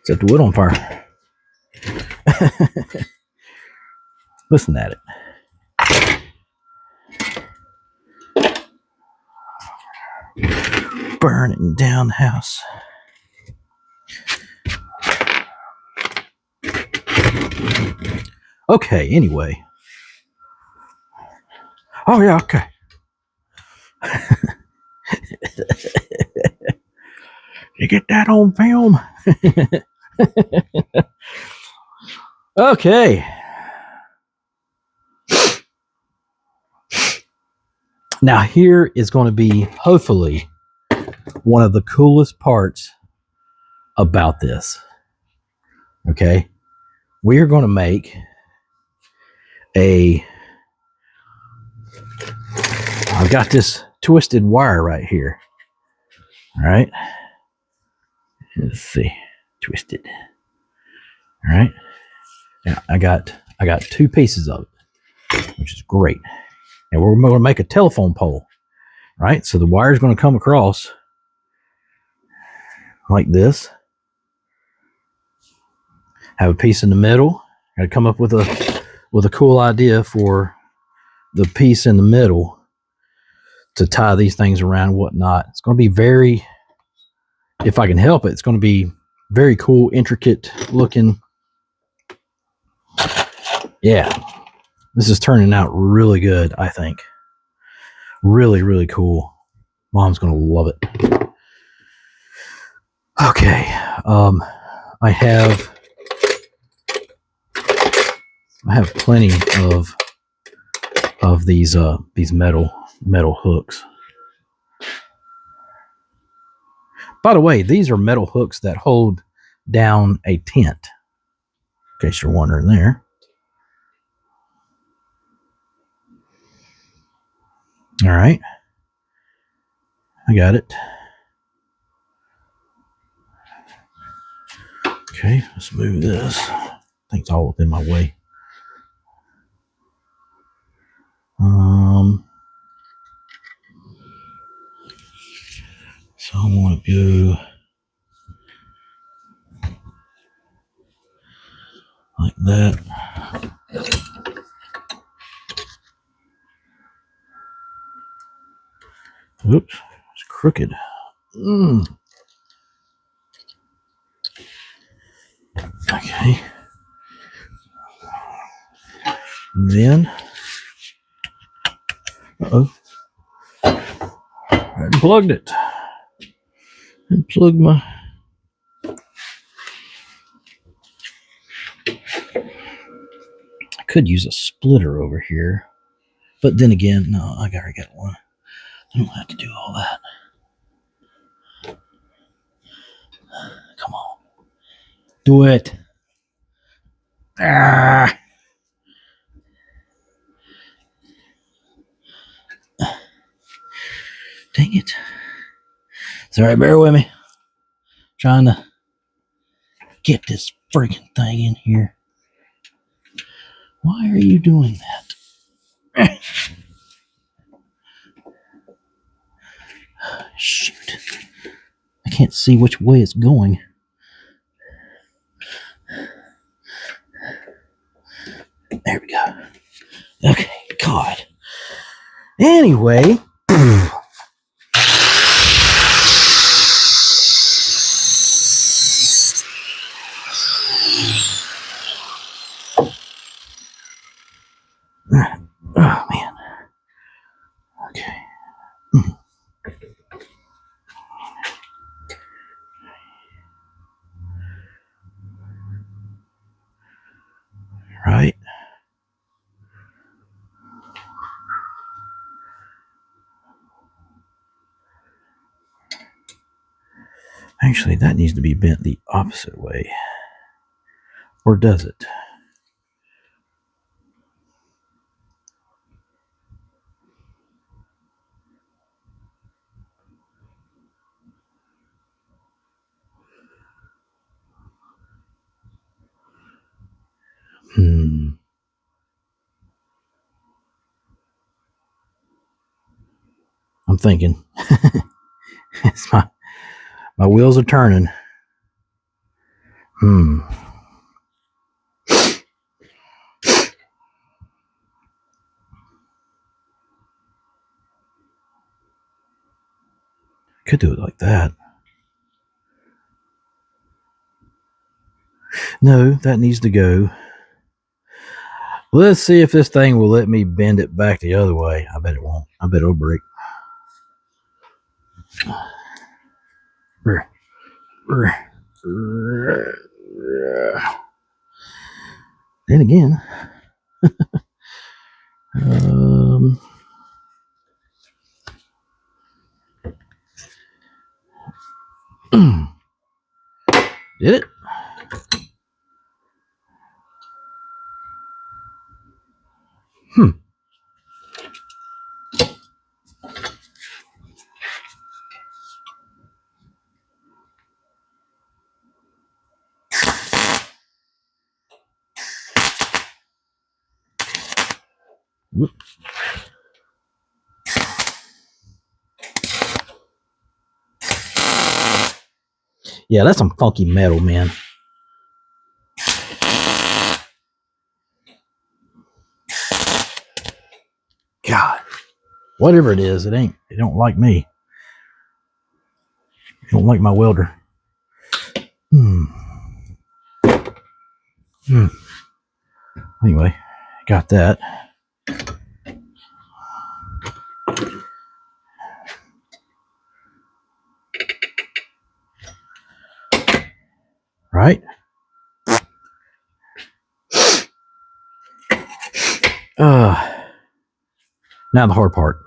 Speaker 2: Set the wood on fire. Listen at it. Burning down the house. Okay, anyway. Oh, yeah, okay. You get that on film? Okay. Now, here is going to be, hopefully, one of the coolest parts about this. Okay. We are going to make I've got this twisted wire right here. All right. Let's see. Twisted. All right. Now, I got 2 pieces of it, which is great. And we're going to make a telephone pole. Right. So the wire is going to come across like this. Have a piece in the middle. Got to come up with a cool idea for the piece in the middle to tie these things around and whatnot. It's going to be very, if I can help it, it's going to be very cool, intricate looking. Yeah, this is turning out really good, I think. Really, really cool. Mom's going to love it. Okay, I have plenty of these metal hooks. By the way, these are metal hooks that hold down a tent. In case you're wondering there. All right. I got it. Okay, let's move this. I think it's all within my way. So I want to go like that. Oops, it's crooked. Okay. And then, I unplugged it. Unplugged my. I could use a splitter over here, but then again, no, I already got one. I don't have to do all that. Come on. Do it. Ah. Dang it. Sorry, bear with me. Trying to get this freaking thing in here. Why are you doing that? Shoot. I can't see which way it's going. There we go. Okay, God. Anyway. Oh, man. Okay. Right. Actually, that needs to be bent the opposite way. Or does it? Hmm. I'm thinking. It's my wheels are turning. Hmm. Could do it like that. No, that needs to go. Let's see if this thing will let me bend it back the other way. I bet it won't. I bet it'll break. Then again, did it? Whoop. Yeah, that's some funky metal, man. God, whatever it is, it ain't. It don't like me. It don't like my welder. Anyway, got that. Right? Now the hard part.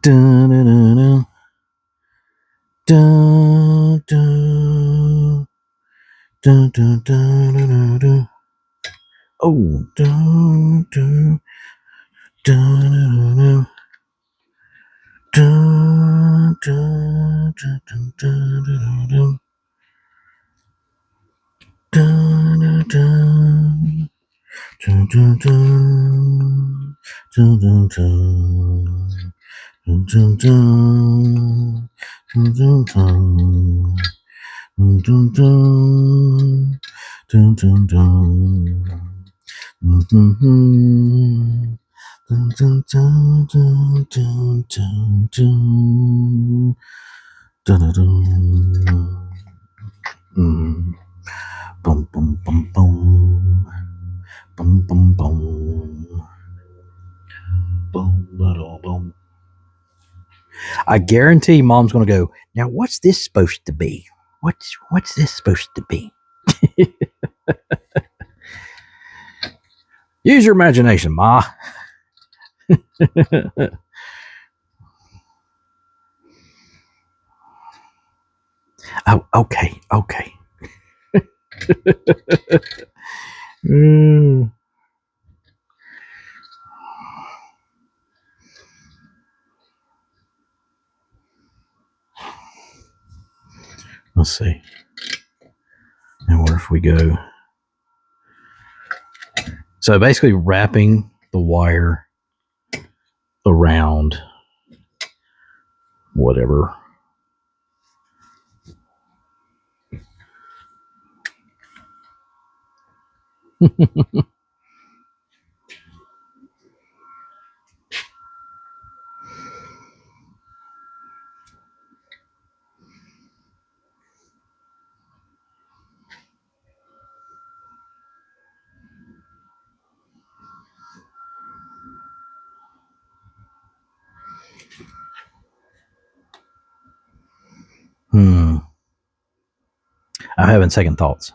Speaker 2: Dun, dun, dun, dun, dun, dun, dun, dun, dun, dun. Oh, dun, dun, dun, dun, dun, dun, dun, dun, dun, dun, dun. Dun, dun, dun, dun, dun, dun. Dun, dun, dun, dun, dun, dun. Dun, dun, dun, dun, dun, dun. Dun, dun, dun. Dun, dun, dun, dun, dun, dun, dun. Dun, dun, dun. Boom, boom, boom, boom. Boom, boom, boom. Boom, little boom. I guarantee Mom's going to go, now what's this supposed to be? What's this supposed to be? Use your imagination, Ma. Oh, okay. Let's see. And where if we go? So basically wrapping the wire around whatever. I'm having second thoughts.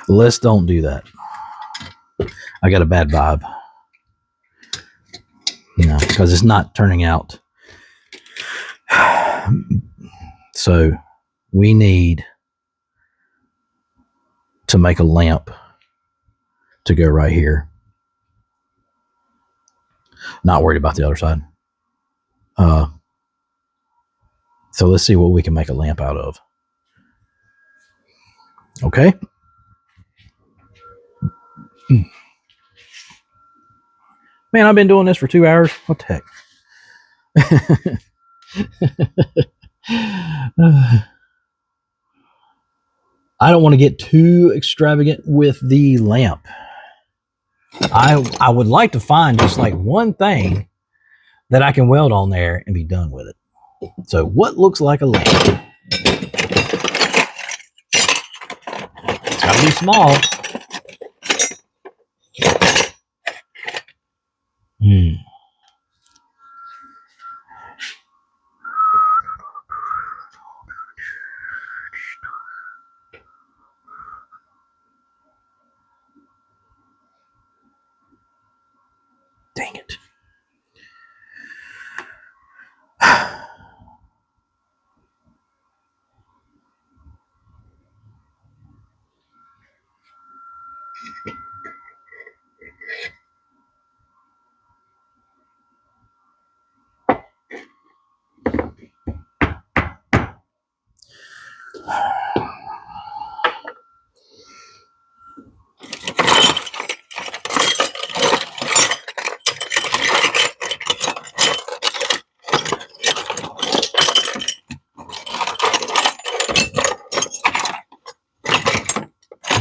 Speaker 2: Let's don't do that. I got a bad vibe. Because it's not turning out So we need to make a lamp to go right here. Not worried about the other side. So let's see what we can make a lamp out of. Okay. Man, I've been doing this for 2 hours. What the heck? I don't want to get too extravagant with the lamp. I would like to find just like one thing that I can weld on there and be done with it. So what looks like a lamp? It's got to be small. Dang it.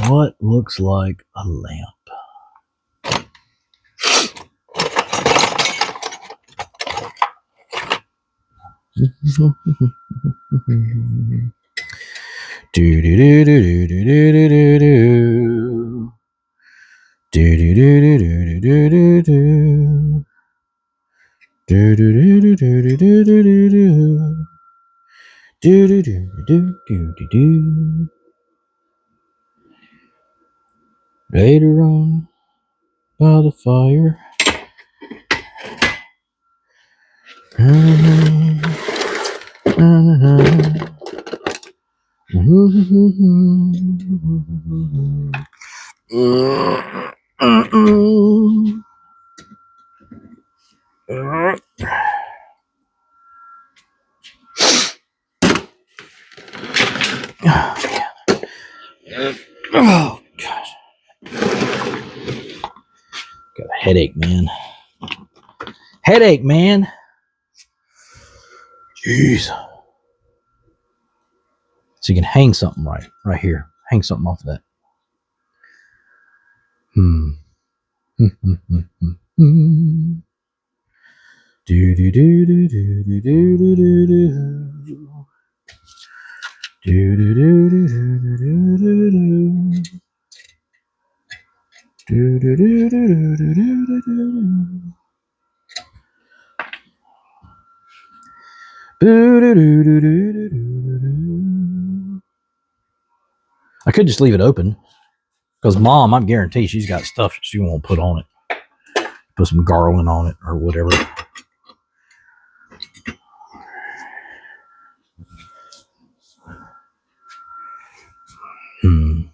Speaker 2: What looks like a lamp? Do do do do do do do do do. Do do do do do do do do. Do do do do do do do do do. Do do do do do do do. Later on, by the fire. Oh gosh, got a headache, man. Headache, man. Jeez. So you can hang something right here. Hang something off of that. Do do do do do do do do do do. Do do do do do do do do. Do do do do do do do do. Do do do do do do do. I could just leave it open, because Mom, I'm guaranteed she's got stuff that she won't put on it. Put some garland on it or whatever. Um.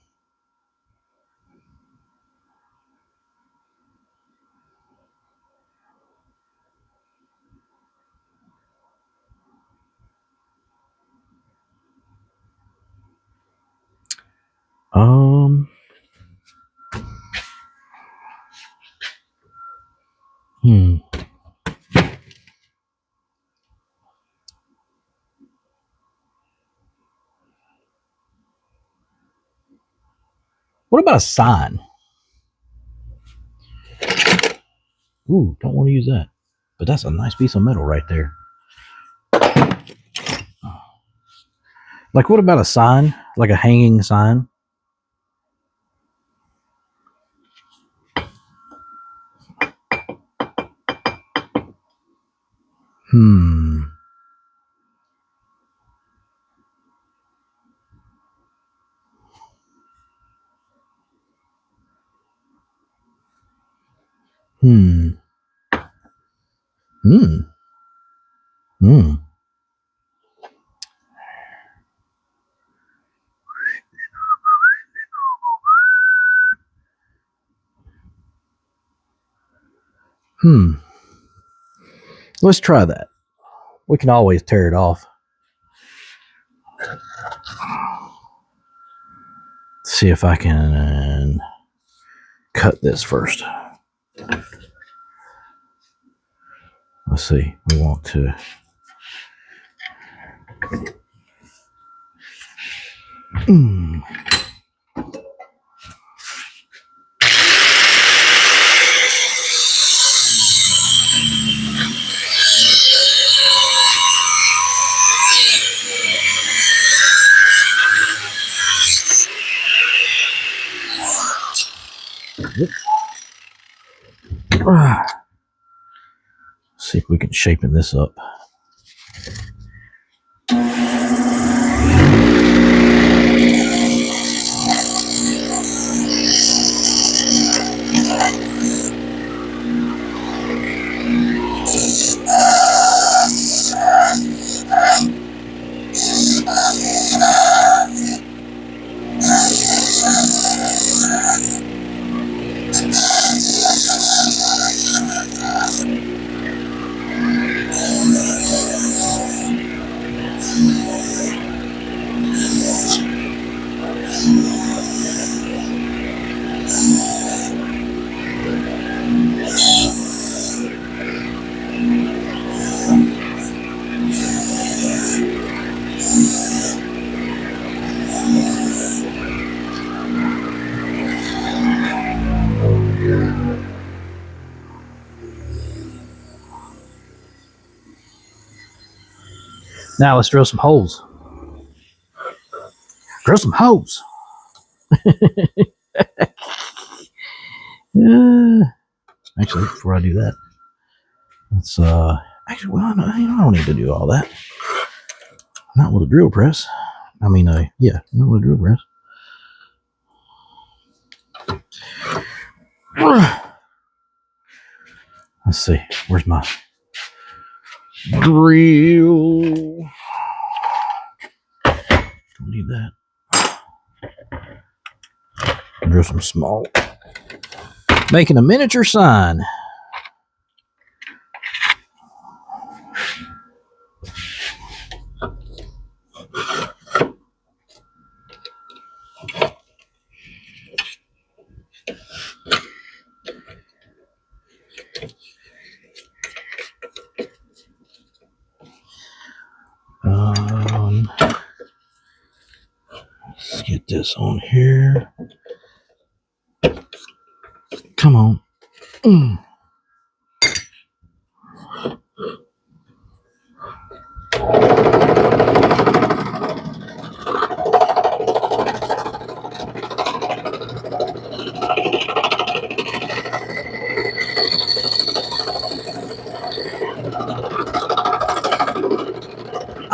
Speaker 2: What about a sign? Ooh, don't want to use that. But that's a nice piece of metal right there. Like, what about a sign? Like a hanging sign? Hmm. Hmm. Hmm. Hmm. Let's try that. We can always tear it off. See if I can cut this first. Let's see. We want to. See if we can shapen this up. Now let's drill some holes. Drill some holes. Actually, before I do that, let's actually, well, I don't need to do all that. Not with a drill press. I mean, yeah, not with a drill press. Let's see. Where's my drill? Don't need that. Drill some small. Making a miniature sign. Let's get this on here. Come on.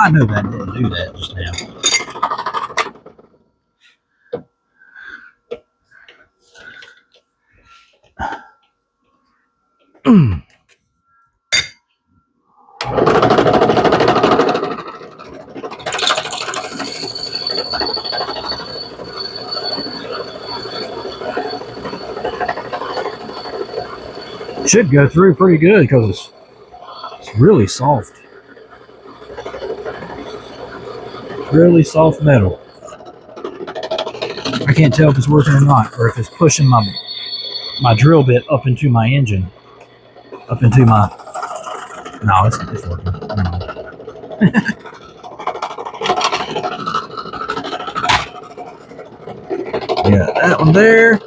Speaker 2: I know that didn't do that just now. Should go through pretty good because it's really soft. Really soft metal. I can't tell if it's working or not, or if it's pushing my drill bit up into my engine, up into my. No, it's working. Yeah, that one there.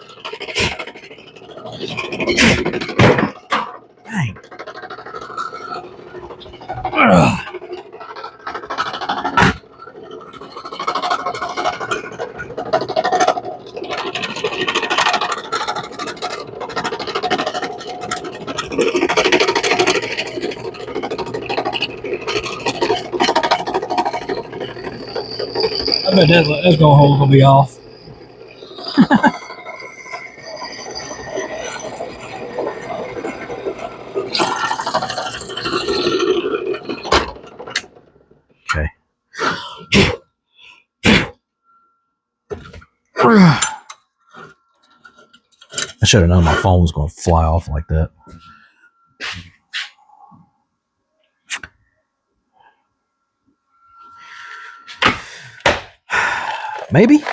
Speaker 2: Dang. Ugh. I bet that's gonna be off. Okay. I should have known my phone was going to fly off like that. Maybe.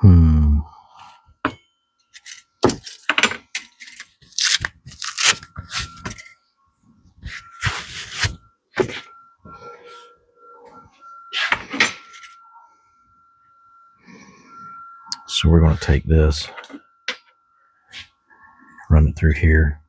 Speaker 2: Hmm. So we're going to take this, run it through here.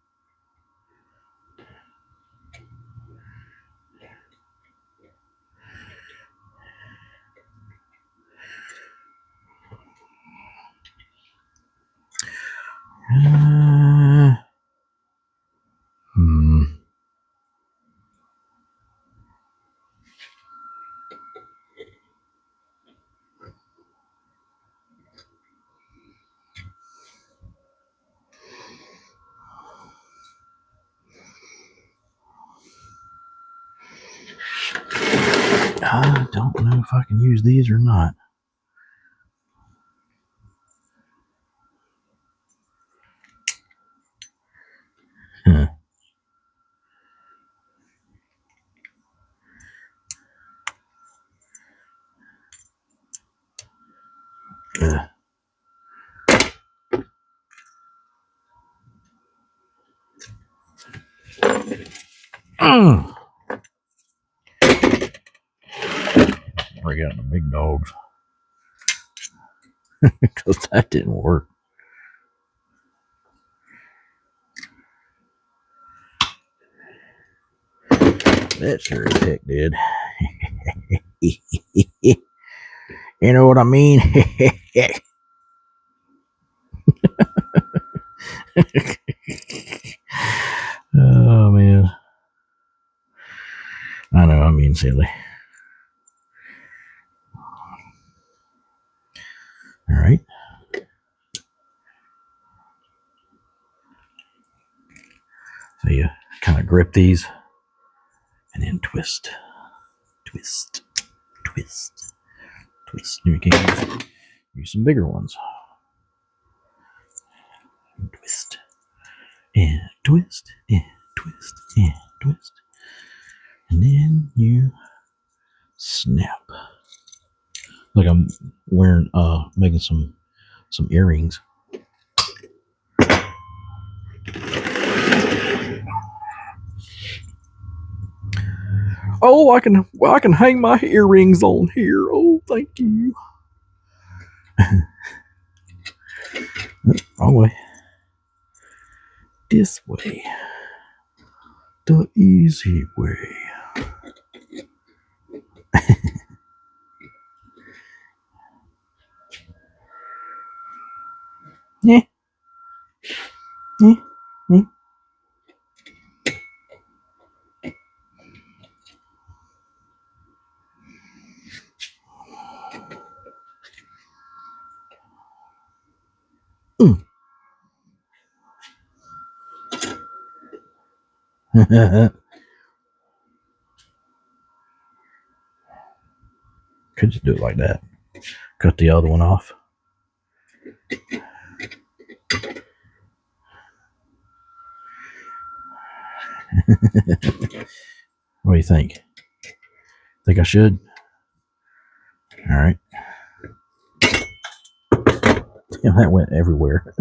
Speaker 2: Hmm. I don't know if I can use these or not. Huh. Mm. We're getting the big dogs. Because that didn't work. That sure as heck did. You know what I mean? Oh, man. I know, I mean silly. All right. So you kind of grip these and then twist, twist, twist, twist. You can use some bigger ones. Twist, and twist, and twist, and twist. And then you snap. Like I'm wearing, making some earrings. Oh, I can hang my earrings on here. Oh, thank you. Wrong way. This way. The easy way. Yeah. Yeah. Yeah. Could just do it like that. Cut the other one off. What do you think? Think I should? All right. Damn, that went everywhere.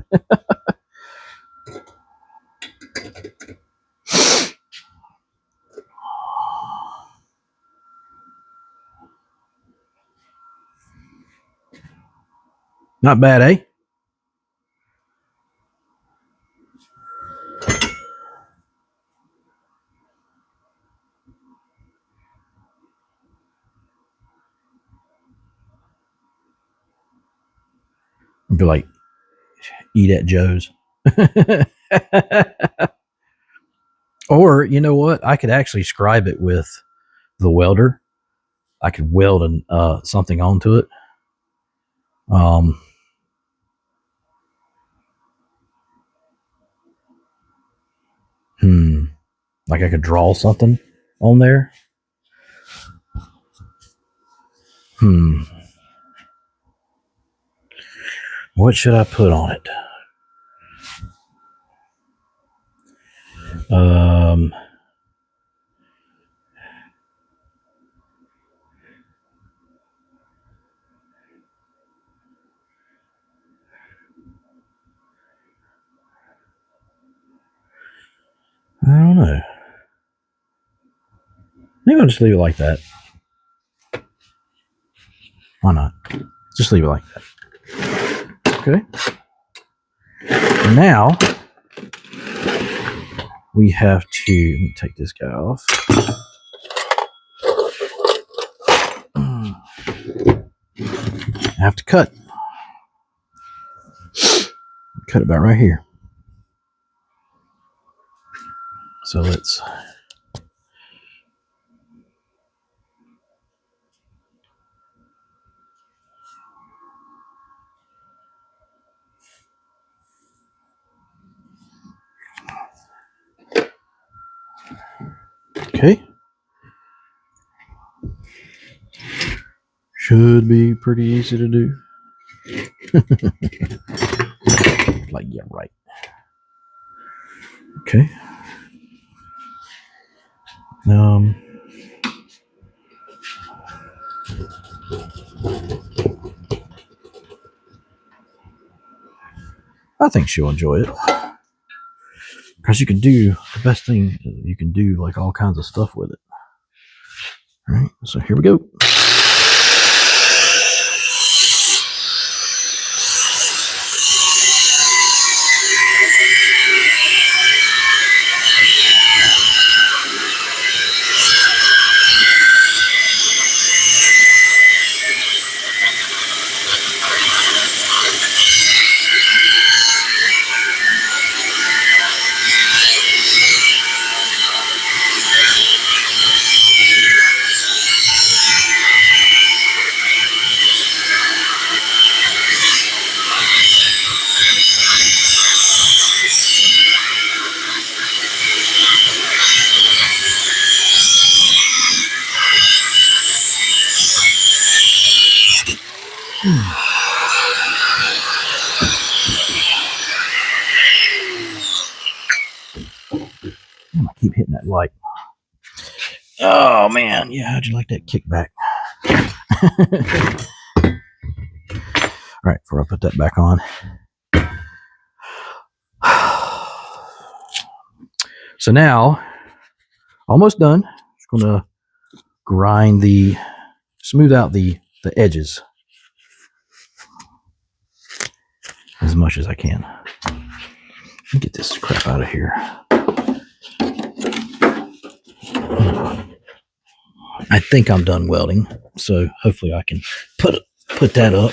Speaker 2: Not bad, eh? I'd be like, eat at Joe's. Or, you know what? I could actually scribe it with the welder. I could weld something onto it. Um, like I could draw something on there. What should I put on it? I don't know. Maybe I'll just leave it like that. Why not? Just leave it like that. Okay. And now we have to, let me take this guy off. I have to cut. Cut about right here. So let's. Okay. Should be pretty easy to do. Like, yeah, right. Okay. I think she'll enjoy it. Because you can do the best thing, you can do like all kinds of stuff with it. All right, so here we go. I keep hitting that light. Oh man, yeah, how'd you like that kickback? All right, before I put that back on. So now, almost done. Just gonna smooth out the edges as much as I can. Let me get this crap out of here. I think I'm done welding, so hopefully I can put that up.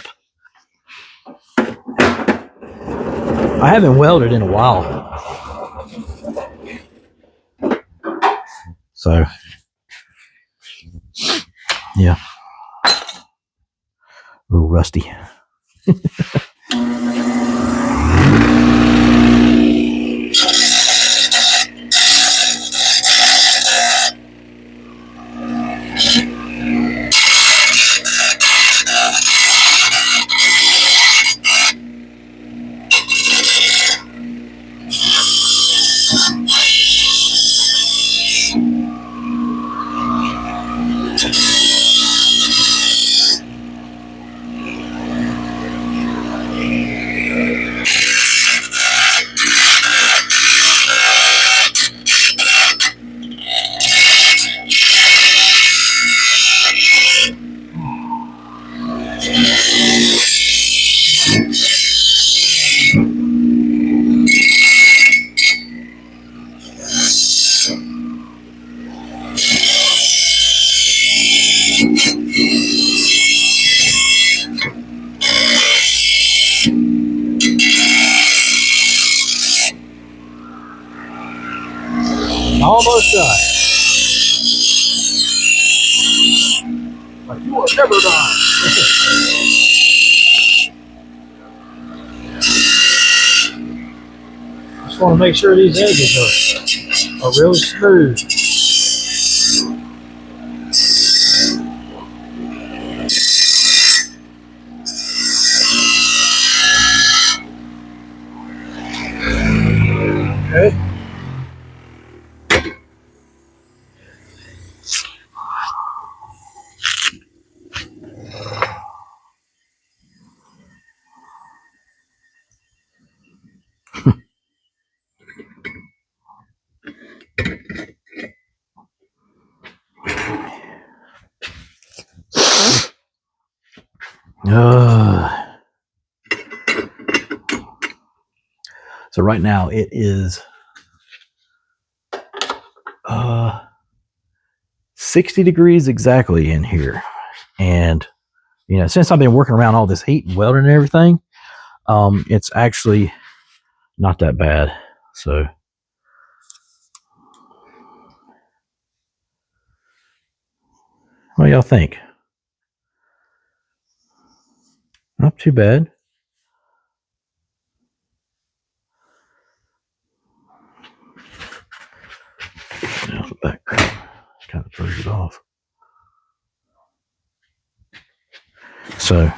Speaker 2: I haven't welded in a while, so yeah, a little rusty. Almost done. But you are never done. Just want to make sure these edges are really smooth. So right now it is 60 degrees exactly in here. And, since I've been working around all this heat and welding and everything, it's actually not that bad. So, what do y'all think? Not too bad. Now the background kind of throws it off. So,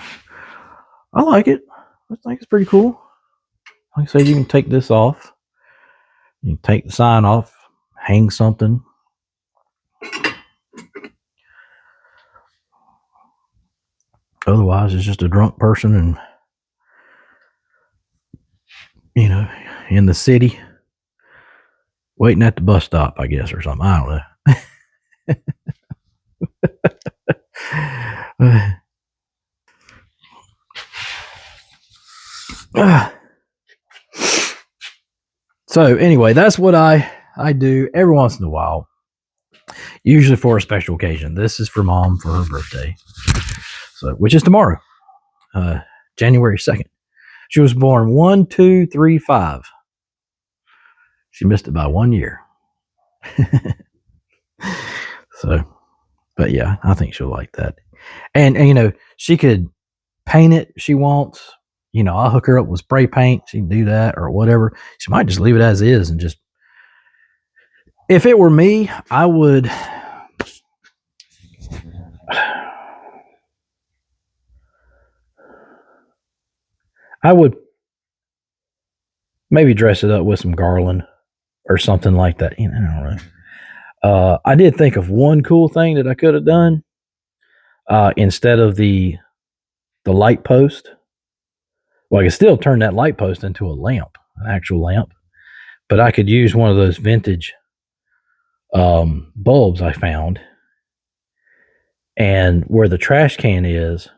Speaker 2: I like it. I think it's pretty cool. Like I said, you can take this off. You can take the sign off, hang something. Otherwise, it's just a drunk person and, in the city waiting at the bus stop, I guess, or something. I don't know. So anyway, that's what I do every once in a while, usually for a special occasion. This is for Mom for her birthday, so which is tomorrow, January 2nd. She was born 1-2-3-5. She missed it by 1 year. So, but yeah, I think she'll like that. And she could paint it if she wants. I'll hook her up with spray paint. She can do that or whatever. She might just leave it as is and just. If it were me, I would. I would maybe dress it up with some garland or something like that. I don't know. I did think of one cool thing that I could have done. Instead of the light post, well, I could still turn that light post into a lamp, an actual lamp, but I could use one of those vintage bulbs I found, and where the trash can is,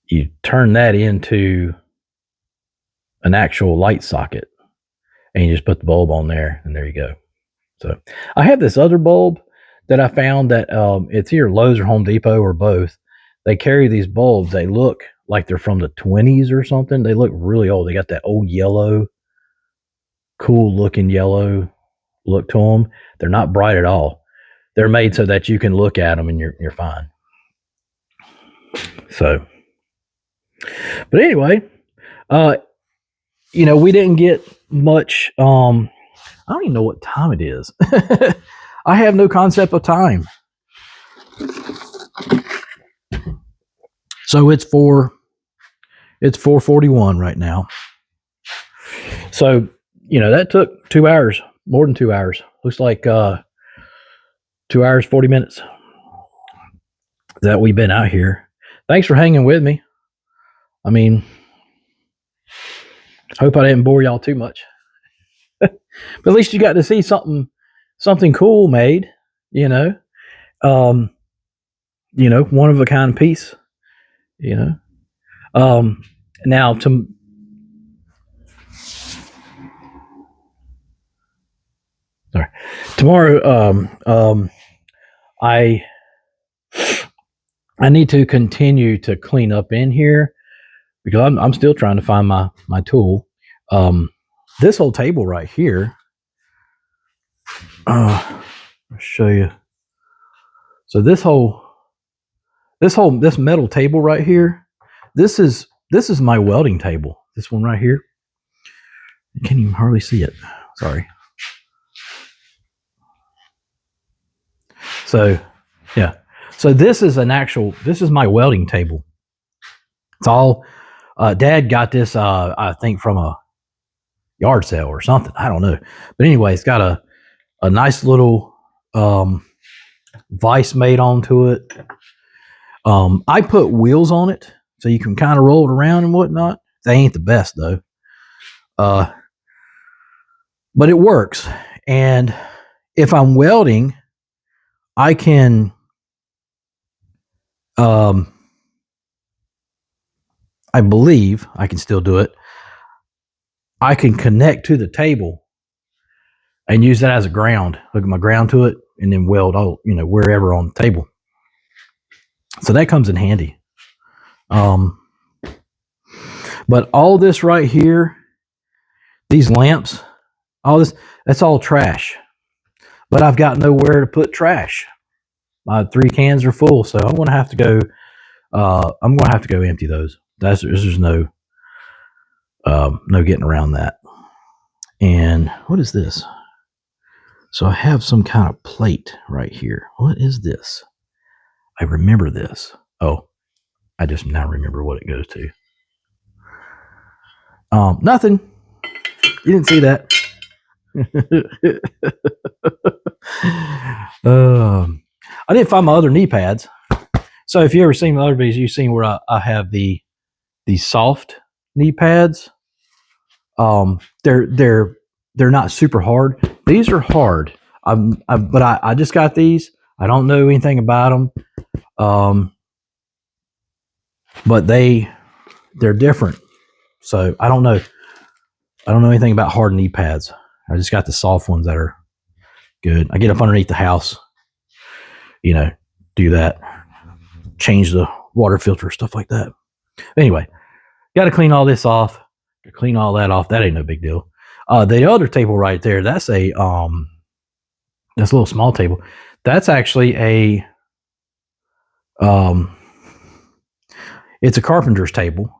Speaker 2: you turn that into an actual light socket, and you just put the bulb on there, and there you go. So I have this other bulb that I found that it's either Lowe's or Home Depot or both. They carry these bulbs. They look like they're from the 20s or something. They look really old. They got that old yellow, cool looking yellow look to them. They're not bright at all. They're made so that you can look at them and you're fine. So, but anyway, we didn't get much. I don't even know what time it is. I have no concept of time. So it's 4:41 right now. So, that took 2 hours, more than 2 hours. Looks like 2 hours, 40 minutes that we've been out here. Thanks for hanging with me. I mean, hope I didn't bore y'all too much. But at least you got to see something cool made, one of a kind piece, now tomorrow, I need to continue to clean up in here because I'm still trying to find my tool. This whole table right here, I'll show you. So this metal table right here, this is my welding table. This one right here. You can't even hardly see it. Sorry. So, yeah. So this is my welding table. It's all, Dad got this, I think from a yard sale or something. I don't know. But anyway, it's got a nice little, vise made onto it. I put wheels on it so you can kind of roll it around and whatnot. They ain't the best though. But it works. And if I'm welding, I can I believe I can still do it. I can connect to the table and use that as a ground, hook my ground to it, and then weld wherever on the table. So that comes in handy. But all this right here, these lamps, all this, that's all trash. But I've got nowhere to put trash. My 3 cans are full, so I'm gonna have to go. I'm gonna have to go empty those. There's no getting around that. And what is this? So I have some kind of plate right here. What is this? I remember this. Oh, I just now remember what it goes to. Nothing. You didn't see that. I didn't find my other knee pads. So if you ever seen my other videos, you've seen where I have the soft knee pads. They're not super hard. These are hard. But I just got these. I don't know anything about them. But they're different. So I don't know. I don't know anything about hard knee pads. I just got the soft ones that are good. I get up underneath the house, do that, change the water filter, stuff like that. Anyway, got to clean all this off, clean all that off. That ain't no big deal. The other table right there, that's a little small table. That's actually it's a carpenter's table.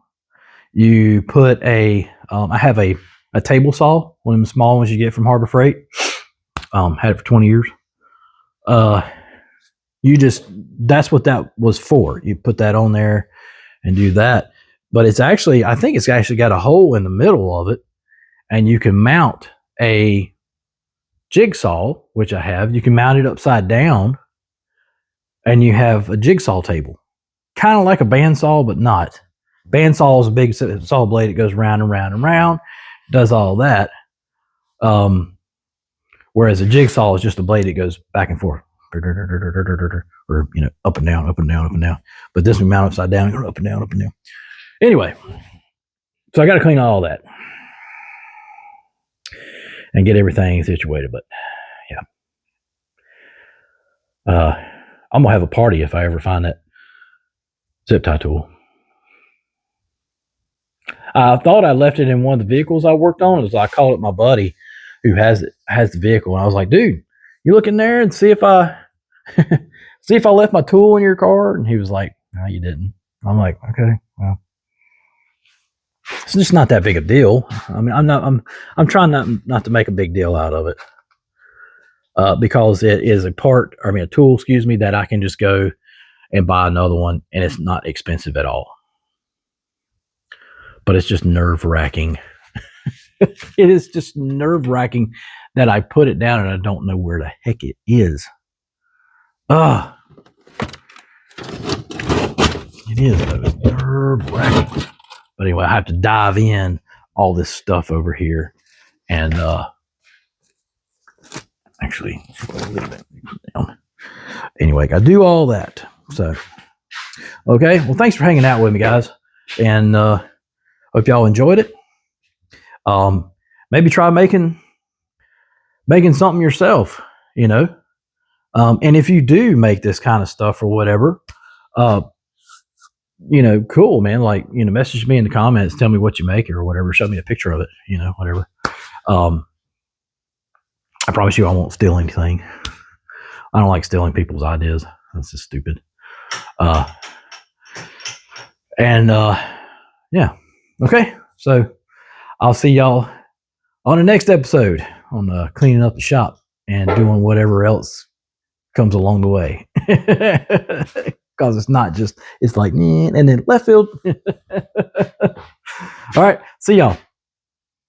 Speaker 2: You put I have a table saw, one of the small ones you get from Harbor Freight. Had it for 20 years. That's what that was for. You put that on there and do that. But I think it's actually got a hole in the middle of it, and you can mount a jigsaw, which I have. You can mount it upside down, and you have a jigsaw table. Kind of like a bandsaw, but not. Bandsaw is a big saw blade that goes round and round and round, does all that. Whereas a jigsaw is just a blade that goes back and forth, or up and down, up and down, up and down. But this we mount upside down, up and down, up and down. Anyway, so I got to clean all that and get everything situated. But yeah, I'm gonna have a party if I ever find that zip tie tool. I thought I left it in one of the vehicles I worked on. I called up my buddy who has the vehicle, and I was like, "Dude, you look in there and see if I left my tool in your car." And he was like, "No, you didn't." I'm like, "Okay, well, it's just not that big a deal." I mean, I'm trying not to make a big deal out of it, because it is a tool, that I can just go and buy another one, and it's not expensive at all. But it's just nerve-wracking. It is just nerve-wracking that I put it down and I don't know where the heck it is. It is, though. It's nerve-wracking. But anyway, I have to dive in all this stuff over here. And actually, leave it down. Anyway, I do all that. So, okay. Well, thanks for hanging out with me, guys. And hope y'all enjoyed it. Maybe try making something yourself, and if you do make this kind of stuff or whatever, cool, man. Like, message me in the comments, tell me what you make or whatever. Show me a picture of it, whatever. I promise you I won't steal anything. I don't like stealing people's ideas. That's just stupid. Yeah. Okay. So I'll see y'all on the next episode on cleaning up the shop and doing whatever else comes along the way. Because it's not just, it's like, and then left field. All right. See y'all.